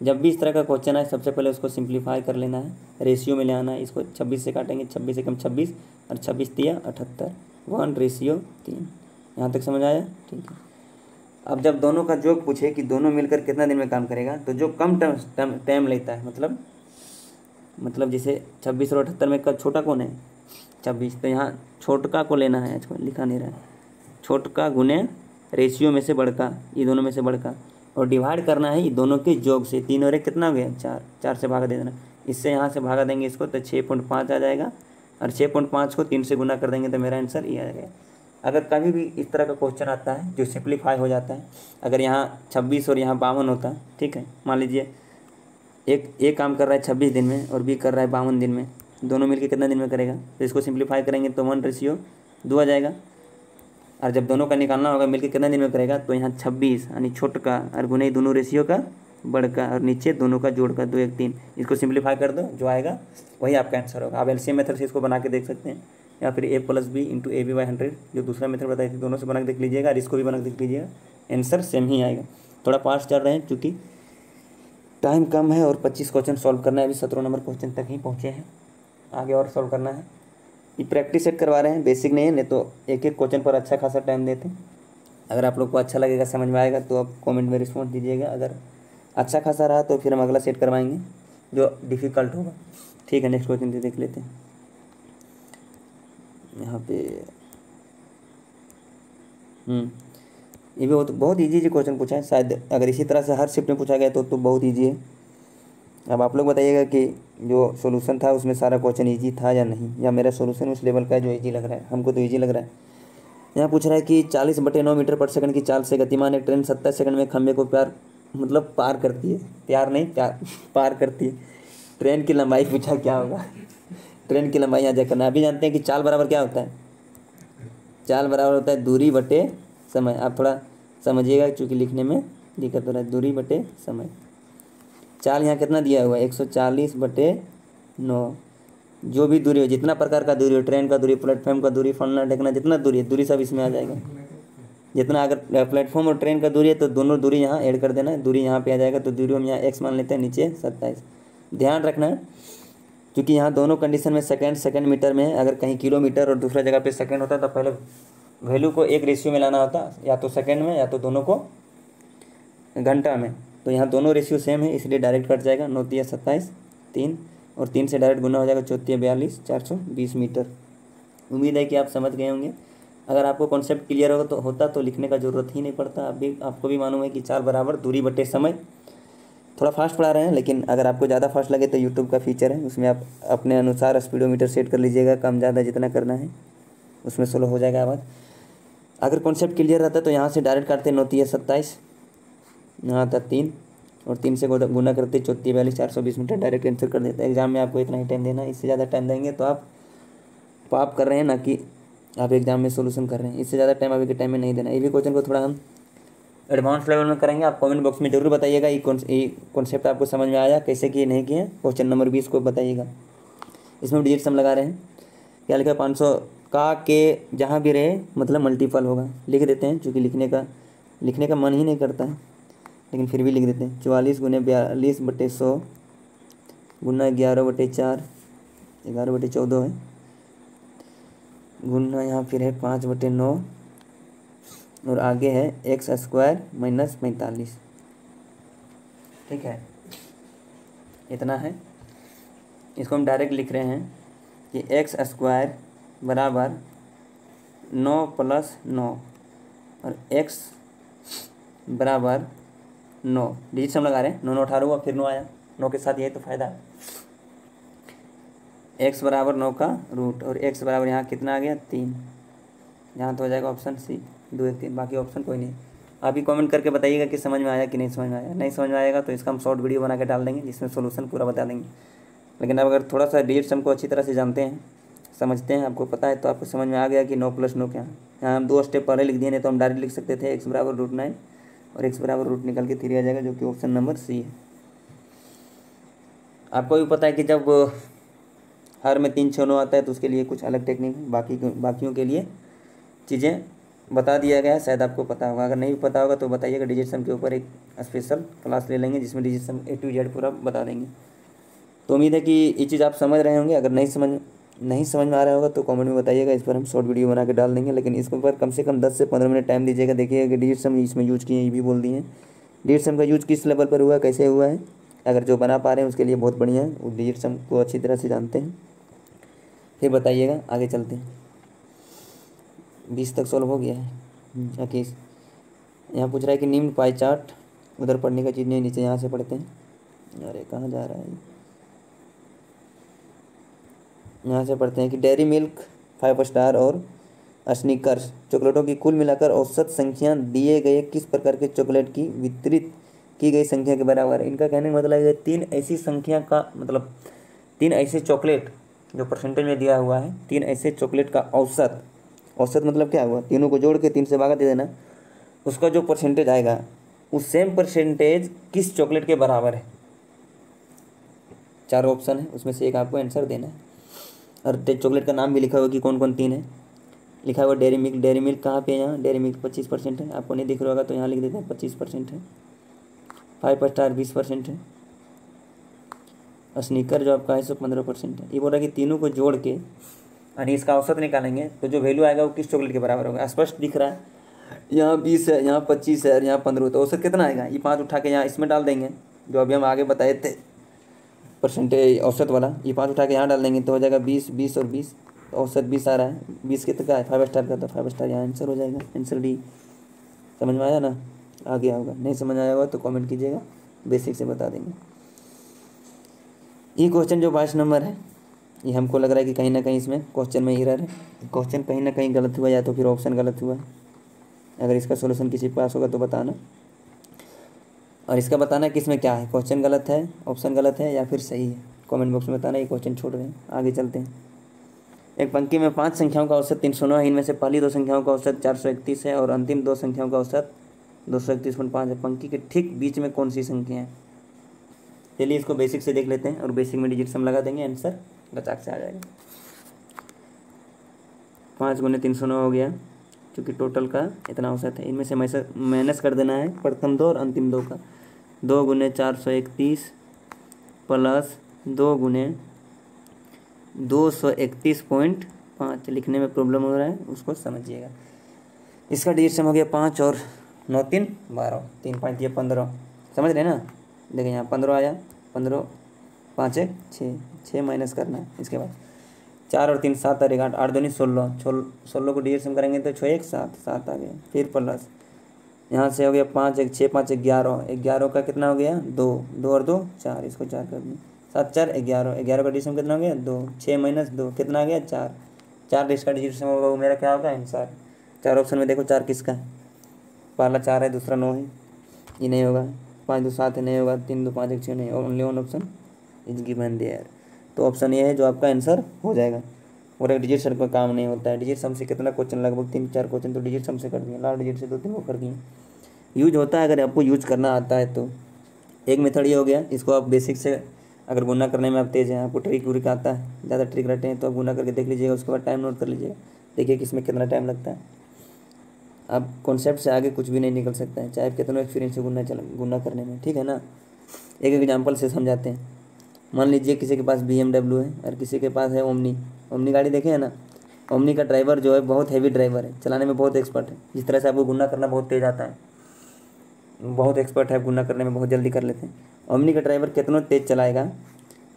जब भी इस तरह का क्वेश्चन आए सबसे पहले उसको सिंप्लीफाई कर लेना है, रेशियो में ले आना है। इसको 26 से काटेंगे, 26 से कम 26 और 26 दिया 78, 1/3। यहाँ तक समझ आया? ठीक है। अब जब दोनों का योग पूछे कि दोनों मिलकर कितना दिन में काम करेगा, तो जो कम टाइम लेता है, मतलब जैसे 26 और 78 में छोटा कौन है? 26। तो यहाँ छोटका को लेना है, इसको लिखा नहीं रहा है। छोटका गुने रेशियो में से बड़का, ये दोनों में से बड़का, और डिवाइड करना है ये दोनों के योग से। 3 और 1 कितना हो गया? 4, 4 से भागा दे देना। इससे यहाँ से भागा देंगे इसको तो 6.5 आ जाएगा, और 6.5 को 3 से गुना कर देंगे तो मेरा आंसर ये आ जाएगा। अगर कभी भी इस तरह का क्वेश्चन आता है जो सिंप्लीफाई हो जाता है, अगर यहाँ 26 और यहाँ 52 होता, ठीक है, मान लीजिए एक काम कर रहा है 26 दिन में और बी कर रहा है 52 दिन में, दोनों मिलकर कितना दिन में करेगा? तो इसको सिंप्लीफाई करेंगे तो 1/2 आ जाएगा। और जब दोनों का निकालना होगा मिलकर कितना दिन में करेगा, तो यहाँ 26 यानी छोटका और गुने दोनों रेशियो का बड़का, और नीचे दोनों का जोड़ का 2 1 3। इसको सिंप्लीफाई कर दो, जो आएगा वही आपका आंसर होगा। आप LCM मेथड से इसको बना के देख सकते हैं, या फिर A+B/AB/100 जो दूसरा मेथड बताई थी, दोनों से बना के देख लीजिएगा और इसको भी बना के देख लीजिएगा, आंसर सेम ही आएगा। थोड़ा फास्ट चल रहे हैं क्योंकि टाइम कम है और 25 क्वेश्चन सॉल्व करना है। अभी 17 नंबर क्वेश्चन तक ही पहुँचे हैं, आगे और सॉल्व करना है। ये प्रैक्टिस सेट करवा रहे हैं, बेसिक नहीं है, नहीं तो एक एक क्वेश्चन पर अच्छा खासा टाइम देते हैं। अगर आप लोग को अच्छा लगेगा, समझ में आएगा, तो आप कमेंट में रिस्पॉन्स दीजिएगा। अगर अच्छा खासा रहा तो फिर हम अगला सेट करवाएंगे जो डिफ़िकल्ट होगा। ठीक है, नेक्स्ट क्वेश्चन देख लेते हैं। यहाँ पे ये भी बहुत ईजी क्वेश्चन पूछा है, शायद अगर इसी तरह से हर शिफ्ट में पूछा गया तो बहुत ईजी है। अब आप लोग बताइएगा कि जो सोल्यूशन था उसमें सारा क्वेश्चन ईजी था या नहीं, या मेरा सोल्यूशन उस लेवल का है जो ईजी लग रहा है। हमको तो ईजी लग रहा है। यहाँ पूछ रहा है कि 40/9 मीटर पर सेकंड की चाल से गतिमान एक ट्रेन 27 सेकंड में खंभे को पार करती है। पार करती है। ट्रेन की लंबाई पूछा, क्या होगा? ट्रेन की लंबाई यहाँ चेक करना है। अभी जानते हैं कि चाल बराबर क्या होता है। चाल बराबर होता है दूरी बटे समय। आप थोड़ा समझिएगा क्योंकि लिखने में दिक्कत हो रहा है। दूरी बटे समय। चाल यहाँ कितना दिया हुआ है? 140/9। जो भी दूरी हो, जितना प्रकार का दूरी हो, ट्रेन का दूरी, प्लेटफॉर्म का दूरी, फलना ढकना, जितना दूरी है, दूरी सब इसमें आ जाएगा। जितना अगर प्लेटफॉर्म और ट्रेन का दूरी है तो दोनों दूरी यहाँ ऐड कर देना है। दूरी यहाँ पे आ जाएगा तो दूरी हम यहाँ x मान लेते हैं, नीचे 27। ध्यान रखना है क्योंकि यहाँ दोनों कंडीशन में सेकंड मीटर में है। अगर कहीं किलोमीटर और दूसरा जगह पे सेकंड होता तो पहले वैल्यू को एक रेशियो में लाना होता, या तो सेकंड में या तो दोनों को घंटा में। तो यहाँ दोनों रेशियो सेम है इसलिए डायरेक्ट कट जाएगा। 9 × 27, 3 और 3 से डायरेक्ट गुना हो जाएगा। 4 × 42, 420 मीटर। उम्मीद है कि आप समझ गए होंगे। अगर आपको कॉन्सेप्ट क्लियर होता तो लिखने का ज़रूरत ही नहीं पड़ता। आपको भी मालूम है कि चाल बराबर दूरी बटे समय। थोड़ा फास्ट पढ़ा रहे हैं, लेकिन अगर आपको ज़्यादा फास्ट लगे तो यूट्यूब का फीचर है, उसमें आप अपने अनुसार स्पीडोमीटर सेट कर लीजिएगा। कम ज़्यादा जितना करना है उसमें स्लो हो जाएगा आवाज़। अगर कॉन्सेप्ट क्लियर रहता तो यहाँ से डायरेक्ट काटते 9 × 27, यहाँ था 3 और 3 से गुना करते 4 × 42, 420 मीटर। डायरेक्ट आंसर कर देते। एग्जाम में आपको इतना ही टाइम देना है। इससे ज़्यादा टाइम देंगे तो आप पाप कर रहे हैं, ना कि आप एग्जाम में सोल्यूशन कर रहे हैं। इससे ज़्यादा टाइम अभी के टाइम में नहीं देना। ये भी क्वेश्चन को थोड़ा हम एडवांस लेवल में करेंगे। आप कमेंट बॉक्स में जरूर बताइएगा ये कॉन्सेप्ट आपको समझ में आया, कैसे किए नहीं किए। क्वेश्चन नंबर 20 को बताइएगा। इसमें डिजिट सम लगा रहे हैं। क्या लिखा है? 500 का के जहाँ भी रहे मतलब मल्टीपल होगा, लिख देते हैं। चूँकि लिखने का मन ही नहीं करता है, लेकिन फिर भी लिख देते हैं। 44 × 42/100 गुना 11/4, 11/14 है, गुना यहाँ फिर है 5/9 और आगे है x² - 45। ठीक है, इतना है। इसको हम डायरेक्ट लिख रहे हैं कि x² बराबर 9 + 9 और x बराबर 9। डिजिट सम लगा रहे हैं। 9 9 18 हुआ, फिर 9 आया। 9 के साथ यही तो फ़ायदा है। x बराबर 9 का रूट और x बराबर यहाँ कितना आ गया? 3। यहाँ तो हो जाएगा ऑप्शन सी, 2 1 3। बाकी ऑप्शन कोई नहीं। आप ही कमेंट करके बताइएगा कि समझ में आया कि नहीं समझ में आया। नहीं समझ में आएगा तो इसका हम शॉर्ट वीडियो बना के डाल देंगे जिसमें सोल्यूशन पूरा बता देंगे। लेकिन अब अगर थोड़ा सा डिजिट सम को अच्छी तरह से जानते हैं, समझते हैं, आपको पता है, तो आपको समझ में आ गया कि 9 + 9 क्या है। यहाँ हम 2 स्टेप पहले लिख दिए, नहीं तो हम डायरेक्ट लिख सकते थे x बराबर √9 और x बराबर रूट निकल के 3 आ जाएगा, जो कि ऑप्शन नंबर सी है। आपको भी पता है कि जब हर में 3 6 9 आता है तो उसके लिए कुछ अलग टेक्निक है। बाकियों के लिए चीज़ें बता दिया गया है, शायद आपको पता होगा। अगर नहीं पता होगा तो बताइएगा। डिजिट सम के ऊपर एक स्पेशल क्लास ले लेंगे जिसमें digit some A to Z पूरा बता देंगे। तो उम्मीद है कि ये चीज़ आप समझ रहे होंगे। अगर नहीं समझ में आ रहा होगा तो कमेंट में बताइएगा। इस पर हम शॉर्ट वीडियो बना के डाल देंगे, लेकिन इसके ऊपर कम से कम 10 से 15 मिनट टाइम दीजिएगा। देखिएगा कि डिजिट सम इसमें यूज किए, ये भी बोल दिए हैं। डिजिट सम का यूज किस लेवल पर हुआ, कैसे हुआ है, अगर जो बना पा रहे हैं उसके लिए बहुत बढ़िया है। वो डिजिट सम को अच्छी तरह से जानते हैं। फिर बताइएगा, आगे चलते हैं। 20 तक सॉल्व हो गया है। 21 यहाँ पूछ रहा है कि निम्न पाई चार्ट, उधर पढ़ने का चीज़ नहीं, नीचे यहाँ से पढ़ते हैं। अरे कहाँ जा रहा है? यहाँ से पढ़ते हैं कि डेयरी मिल्क 5 स्टार और स्निकर्स चॉकलेटों की कुल मिलाकर औसत संख्या दिए गए किस प्रकार के चॉकलेट की वितरित की गई संख्या के बराबर है। इनका कहने का मतलब है 3 ऐसी संख्या का मतलब 3 ऐसे चॉकलेट जो परसेंटेज में दिया हुआ है, 3 ऐसे चॉकलेट का औसत मतलब क्या हुआ? तीनों को जोड़ के 3 से भागा दे देना, उसका जो परसेंटेज आएगा उस सेम परसेंटेज किस चॉकलेट के बराबर है। 4 ऑप्शन है, उसमें से एक आपको आंसर देना है। और चॉकलेट का नाम भी लिखा हुआ कि कौन कौन 3 है। लिखा हुआ डेयरी मिल्क। डेयरी मिल्क कहाँ पे है? यहाँ डेयरी मिल्क 25% है। आपको नहीं दिख रहा होगा तो यहाँ लिख देते हैं 25% है। 5 स्टार 20% है। और स्नीकर जो आपका है 15% है। ये बोल रहा है कि तीनों को जोड़ के यानी इसका औसत निकालेंगे तो जो वैल्यू आएगा वो किस चॉकलेट के बराबर होगा। स्पष्ट दिख रहा है, यहाँ 20 है, यहाँ 25 है और यहाँ 15। तो औसत कितना आएगा? ये 5 उठा के यहाँ इसमें डाल देंगे, जो अभी हम आगे बताए थे परसेंटेज औसत वाला। ये 5 उठा के यहाँ डाल देंगे तो हो जाएगा 20 20 और 20। तो औसत 20 आ रहा है। 20 कितना का है? 5 स्टार का, तो 5 स्टार यहाँ आंसर हो जाएगा, आंसर डी। समझ में आया ना? आ गया होगा, नहीं समझ आया होगा तो कमेंट कीजिएगा, बेसिक से बता देंगे। ये क्वेश्चन जो 22 नंबर है, ये हमको लग रहा है कि कहीं ना कहीं इसमें क्वेश्चन में एरर है, क्वेश्चन कहीं ना कहीं गलत हुआ, या तो फिर ऑप्शन गलत हुआ है। अगर इसका सोल्यूशन किसी के पास होगा तो बताना, और इसका बताना कि इसमें क्या है, क्वेश्चन गलत है, ऑप्शन गलत है, या फिर सही है। कमेंट बॉक्स में बताना। ये क्वेश्चन छोड़ रहे हैं, आगे चलते हैं। एक पंक्ति में 5 संख्याओं का औसत 309 है। इनमें से पहली 2 संख्याओं का औसत 431 है और अंतिम 2 संख्याओं का औसत 231.5 है। पंक्ति के ठीक बीच में कौन सी संख्या है? चलिए इसको बेसिक से देख लेते हैं, और बेसिक में डिजिट सम लगा देंगे, आंसर गचाक से आ जाएगा। 5 गुने 309 हो गया, क्योंकि टोटल का इतना औसत है। इनमें से माइनस कर देना है प्रथम 2 और अंतिम 2 का। 2 गुने 431 प्लस 2 गुने 231.5। लिखने में प्रॉब्लम हो रहा है, उसको समझिएगा। इसका डिजिट सम हो गया 5 और 9 3 12, 3 5 ये 15। समझ रहे हैं ना? देखिए यहाँ 15 आया, 15 5 1 6, 6 माइनस करना है। इसके बाद 4 और 3 7 और 1 8, 8 दूनी 16, 16 को डिजिट सम करेंगे तो 6 1 7, 7 आ गया। फिर प्लस यहाँ से हो गया 5 1 6 5 11, 11 का कितना हो गया 2, 2 और 2 4, इसको 4 कर दें। 7 4 11, 11 का डिजिट सम कितना हो गया 2, 6 माइनस 2 कितना आ गया 4, 4 इसका डिजिट सम होगा, वो मेरा क्या होगा आंसर। 4 ऑप्शन में देखो 4 किसका है? पहला 4 है, दूसरा 9 है, ये नहीं होगा। 5 2 7 है, नहीं होगा। 3 2 5 1 6 नहीं, only 1 option is given there. तो ऑप्शन ये है जो आपका आंसर हो जाएगा। और एक डिजिट सम का काम नहीं होता है। डिजिट सम से कितना क्वेश्चन, लगभग 3 4 क्वेश्चन तो डिजिट सम से कर दिए, लास्ट डिजिट से 2 3 को कर दिए। यूज होता है अगर आपको यूज करना आता है तो। एक मेथड ये हो गया, इसको आप बेसिक से अगर गुना करने में आप तेज़ हैं, आपको ट्रिक व्रिक आता है, ज़्यादा ट्रिक रहते हैं तो आप गुना करके देख लीजिएगा, उसके बाद टाइम नोट कर लीजिएगा, देखिए किसमें कितना टाइम लगता है। अब कॉन्सेप्ट से आगे कुछ भी नहीं निकल सकता है, चाहे कितना एक्सपीरियंस से गुना करने में, ठीक है ना। एक एग्जाम्पल से समझाते हैं। मान लीजिए किसी के पास BMW है और किसी के पास है ओमनी गाड़ी, देखे है ना। ओमनी का ड्राइवर जो है बहुत हैवी ड्राइवर है, चलाने में बहुत एक्सपर्ट है। जिस तरह से आपको गुना करना बहुत तेज़ आता है, बहुत एक्सपर्ट है, गुना करने में बहुत जल्दी कर लेते हैं। ओमनी का ड्राइवर कितना तेज़ चलाएगा,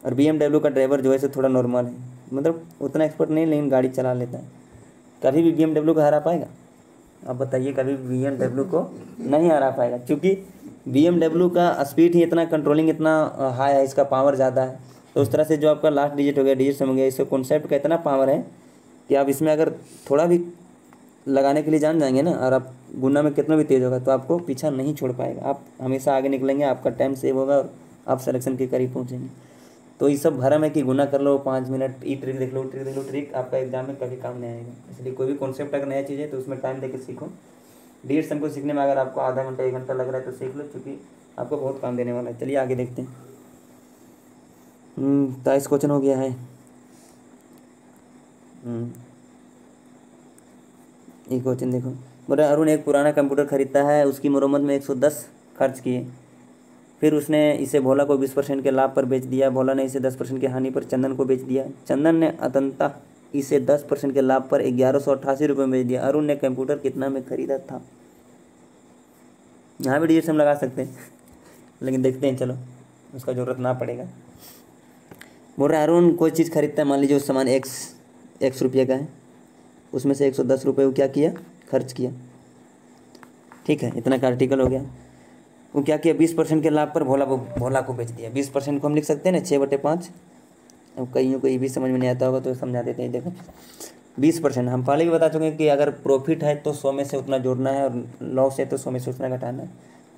और BMW का ड्राइवर जो है सो थोड़ा नॉर्मल है, मतलब उतना एक्सपर्ट नहीं, लेकिन गाड़ी चला लेता है। कभी भी BMW को हरा पाएगा? आप बताइए, कभी भी BMW को नहीं हरा पाएगा, क्योंकि BMW का स्पीड ही इतना, कंट्रोलिंग इतना हाई है, इसका पावर ज़्यादा है। तो उस तरह से जो आपका लास्ट डिजिट हो गया, डिजिट सम हो गया, इसका कॉन्सेप्ट का इतना पावर है कि आप इसमें अगर थोड़ा भी लगाने के लिए जान जाएंगे ना, और आप गुना में कितना भी तेज़ होगा तो आपको पीछा नहीं छोड़ पाएगा। आप हमेशा आगे निकलेंगे, आपका टाइम सेव होगा और आप सिलेक्शन के करीब पहुँचेंगे। तो ये सब भरम है कि गुना कर लो 5 मिनट, ये ट्रिक देख लो, ट्रिक देख लो, ट्रिक आपका एग्जाम में कभी काम नहीं आएगा। इसलिए कोई भी कॉन्सेप्ट अगर नया चीज़ है तो उसमें टाइम देकर सीखो। डिजिट सम को सीखने में अगर आपको आधा घंटा 1 घंटा लग रहा है तो सीख लो, क्योंकि आपको बहुत काम देने वाला है। चलिए आगे देखते हैं। 23 क्वेश्चन हो गया है। एक क्वेश्चन देखो, बोले अरुण एक पुराना कंप्यूटर खरीदता है, उसकी मरम्मत में 110 खर्च किए, फिर उसने इसे भोला को 20% के लाभ पर बेच दिया। भोला ने इसे 10% की हानि पर चंदन को बेच दिया। चंदन ने अंततः इसे 10% के लाभ पर 1188 रुपये में बेच दिया। अरुण ने कंप्यूटर कितना में खरीदा था? यहाँ भी डिजिट सम लगा सकते हैं लेकिन देखते हैं, चलो उसका ज़रूरत ना पड़ेगा। बोल रहा है अरुण कोई चीज़ खरीदता है, मान लीजिए उस सामान x रुपये का है, उसमें से 110 रुपये वो क्या किया, खर्च किया, ठीक है। इतना का आर्टिकल हो गया। वो क्या किया, 20% के लाभ पर भोला को बेच दिया। 20% को हम लिख सकते हैं ना 6/5। अब कईयों को ये भी समझ में नहीं आता होगा तो समझा देते हैं। देखो 20%, हम पहले भी बता चुके हैं कि अगर प्रॉफिट है तो 100 में से उतना जोड़ना है, और लॉस है तो 100 में से उतना घटाना है।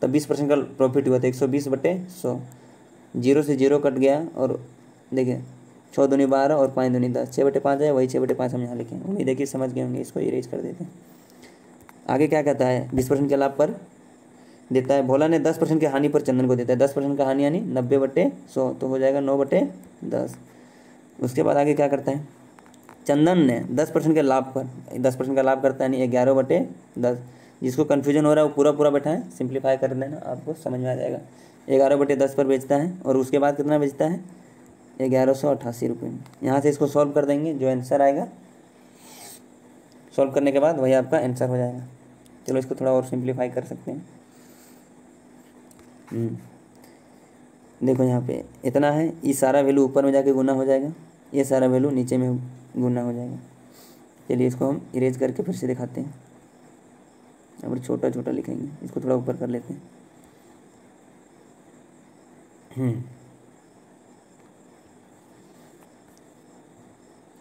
तो 20% का प्रॉफिट हुआ था 120/100, 0 से 0 कट गया, और देखिए 6 दूनी 12 और 5 दूनी 10, 6/5 है, वही 6/5 हम यहाँ लिखें। उम्मीद देखिए समझ गए होंगे, इसको इरेज कर देते हैं। आगे क्या कहता है, 20% के लाभ पर देता है। भोला ने 10% की हानि पर चंदन को देता है। 10% का हानि यानी 90/100, तो हो जाएगा 9/10। उसके बाद आगे क्या करता है, चंदन ने 10% के लाभ पर, 10% का लाभ करता है यानी 11/10। जिसको कन्फ्यूजन हो रहा है वो पूरा पूरा बैठाएं, सिंप्लीफाई कर लेना, आपको समझ में आ जाएगा। 11/10 पर बेचता है, और उसके बाद कितना बेचता है, 1188 रुपये में। यहाँ से इसको सॉल्व कर देंगे, जो आंसर आएगा सॉल्व करने के बाद वही आपका आंसर हो जाएगा। चलो इसको थोड़ा और सिंप्लीफाई कर सकते हैं। देखो यहाँ पे इतना है, ये सारा वैल्यू ऊपर में जाके गुना हो जाएगा, ये सारा वैल्यू नीचे में गुना हो जाएगा। चलिए इसको हम इरेज करके फिर से दिखाते हैं। यहाँ पर छोटा छोटा लिखेंगे, इसको थोड़ा ऊपर कर लेते हैं।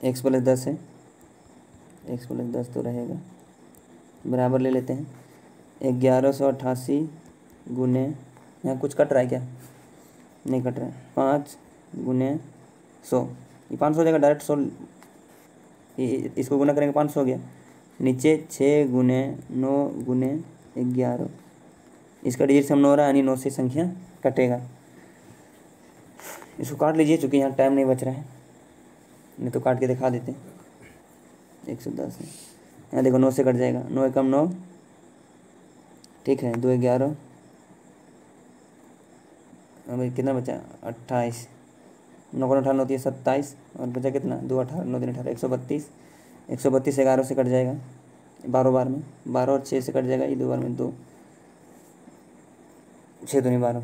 x प्लस 10 है, x प्लस 10 तो रहेगा, बराबर ले लेते हैं 1188 गुने, यहाँ कुछ कट रहा है क्या, नहीं कट रहा है, 5 गुने 100, ये 500 हो जाएगा डायरेक्ट 100, इसको गुना करेंगे 500 हो गया। नीचे 6 गुने 9 गुने 11, इसका डिजिट सम 9 हो रहा है, यानी 9 से संख्या कटेगा। इसको काट लीजिए, चूँकि यहाँ टाइम नहीं बच रहा है, नहीं तो काट के दिखा देते। 110 है, यहाँ देखो 9 से कट जाएगा, 9 एकम 9, ठीक है, 2 11, अभी कितना बचा 28, 9 को 18 होती है 27, और बचा कितना 2 18 9 3 18 132, 132 11 से कट जाएगा 12 बार में, 12 और 6 से कट जाएगा, ये 2 बार में 2, 6 दूनी 12,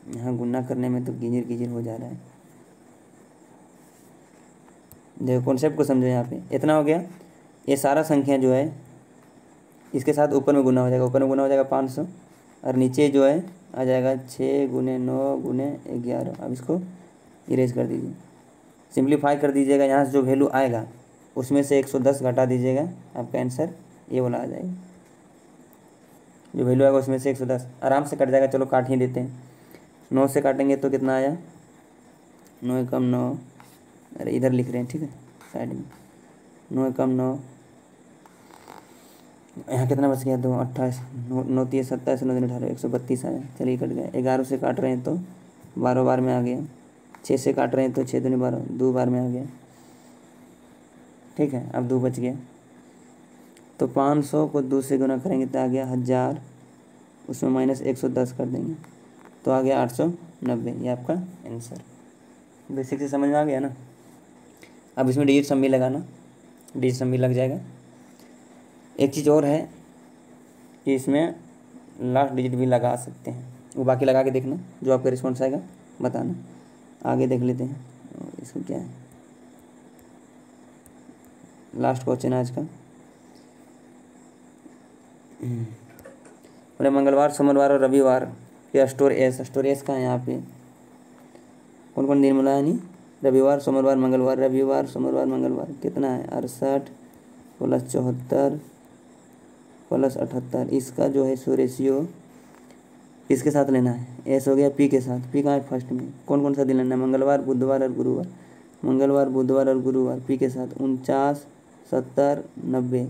यहाँ गुना करने में तो गिजिर गिजिर हो जा रहा है। देखो कॉन्सेप्ट को समझो, यहाँ पे इतना हो गया, ये सारा संख्या जो है इसके साथ ऊपर में गुना हो जाएगा, ऊपर में गुना हो जाएगा 500, और नीचे जो है आ जाएगा 6 गुने 9 गुने 11। अब इसको इरेज कर दीजिए, सिंप्लीफाई कर दीजिएगा, यहाँ से जो वैल्यू आएगा उसमें से 110 घटा दीजिएगा, आपका आंसर ये वाला आ जाएगा, जो वैल्यू आएगा उसमें से 110 आराम से कट जाएगा। चलो काट ही देते हैं, 9 से काटेंगे तो कितना आया, 9 एकम 9, अरे इधर लिख रहे हैं, ठीक है साइड में, 9 एकम 9, यहाँ कितना बच गया 2 28, 9 3 27 9 3 18 132 आया, चलिए कट गया। 11 से काट रहे हैं तो 12 बार में आ गया, 6 से काट रहे हैं तो 6 दूनी 12, 2 बार में आ गया, ठीक है। अब 2 बच गया, तो 500 को 2 से गुना करेंगे तो आ गया 1000, उसमें माइनस 110 कर देंगे तो आ गया 890, ये आपका आंसर। बेसिक से समझ में आ गया ना। अब इसमें डिजिट सम भी लगाना, डिजिट सम भी लग जाएगा। एक चीज़ और है कि इसमें लास्ट डिजिट भी लगा सकते हैं, वो बाकी लगा के देखना, जो आपका रिस्पॉन्स आएगा बताना। आगे देख लेते हैं, इसको क्या है, लास्ट क्वेश्चन है आज का। बोले मंगलवार सोमवार और रविवार के स्टोर एस का है यहाँ पे, कौन कौन दिन मिला है नहीं, रविवार सोमवार मंगलवार, रविवार सोमवार मंगलवार, कितना है 68 प्लस 74 प्लस 78, इसका जो है सो रेशियो किसके साथ लेना है, एस हो गया पी के साथ, पी कहाँ है फर्स्ट में, कौन कौन सा दिन लेना है, मंगलवार बुधवार और गुरुवार, मंगलवार बुधवार और गुरुवार, पी के साथ 49 70 90,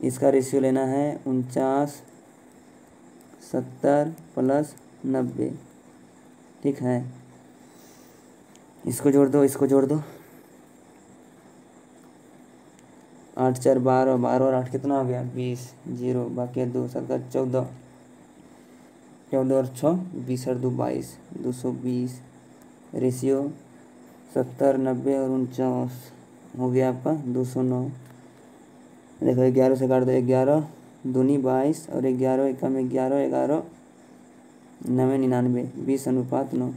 इसका रेशियो लेना है 49 70 प्लस 90, ठीक है। इसको जोड़ दो, इसको जोड़ दो, 8 4 12, 12 और 8 कितना हो गया 20, 0 बाकी 2 7 14, 14 और 6 20 और 2 22, 220, रेशियो 70 90 और 49 हो गया आपका 209। देखो 11 से काट दो, 11 दूनी 22 और 11 एकम 11 11 9 99, 20:9।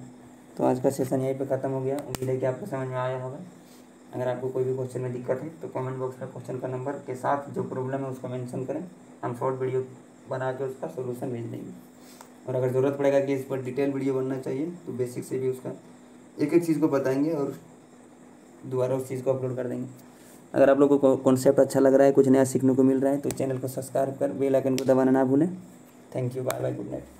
तो आज का सेशन यहीं पे ख़त्म हो गया। उम्मीद है कि आपको समझ में आया होगा। अगर आपको कोई भी क्वेश्चन में दिक्कत है तो कमेंट बॉक्स में क्वेश्चन का नंबर के साथ जो प्रॉब्लम है उसको मेंशन करें, हम शॉर्ट वीडियो बना के उसका सोल्यूशन भेज देंगे। और अगर ज़रूरत पड़ेगा कि इस पर डिटेल वीडियो बनना चाहिए तो बेसिक से भी उसका एक एक चीज़ को बताएंगे और दोबारा उस चीज़ को अपलोड कर देंगे। अगर आप लोगों को कॉन्सेप्ट अच्छा लग रहा है, कुछ नया सीखने को मिल रहा है तो चैनल को सब्सक्राइब कर बेल आइकन को दबाना ना भूलें। Thank you, bye bye, good night.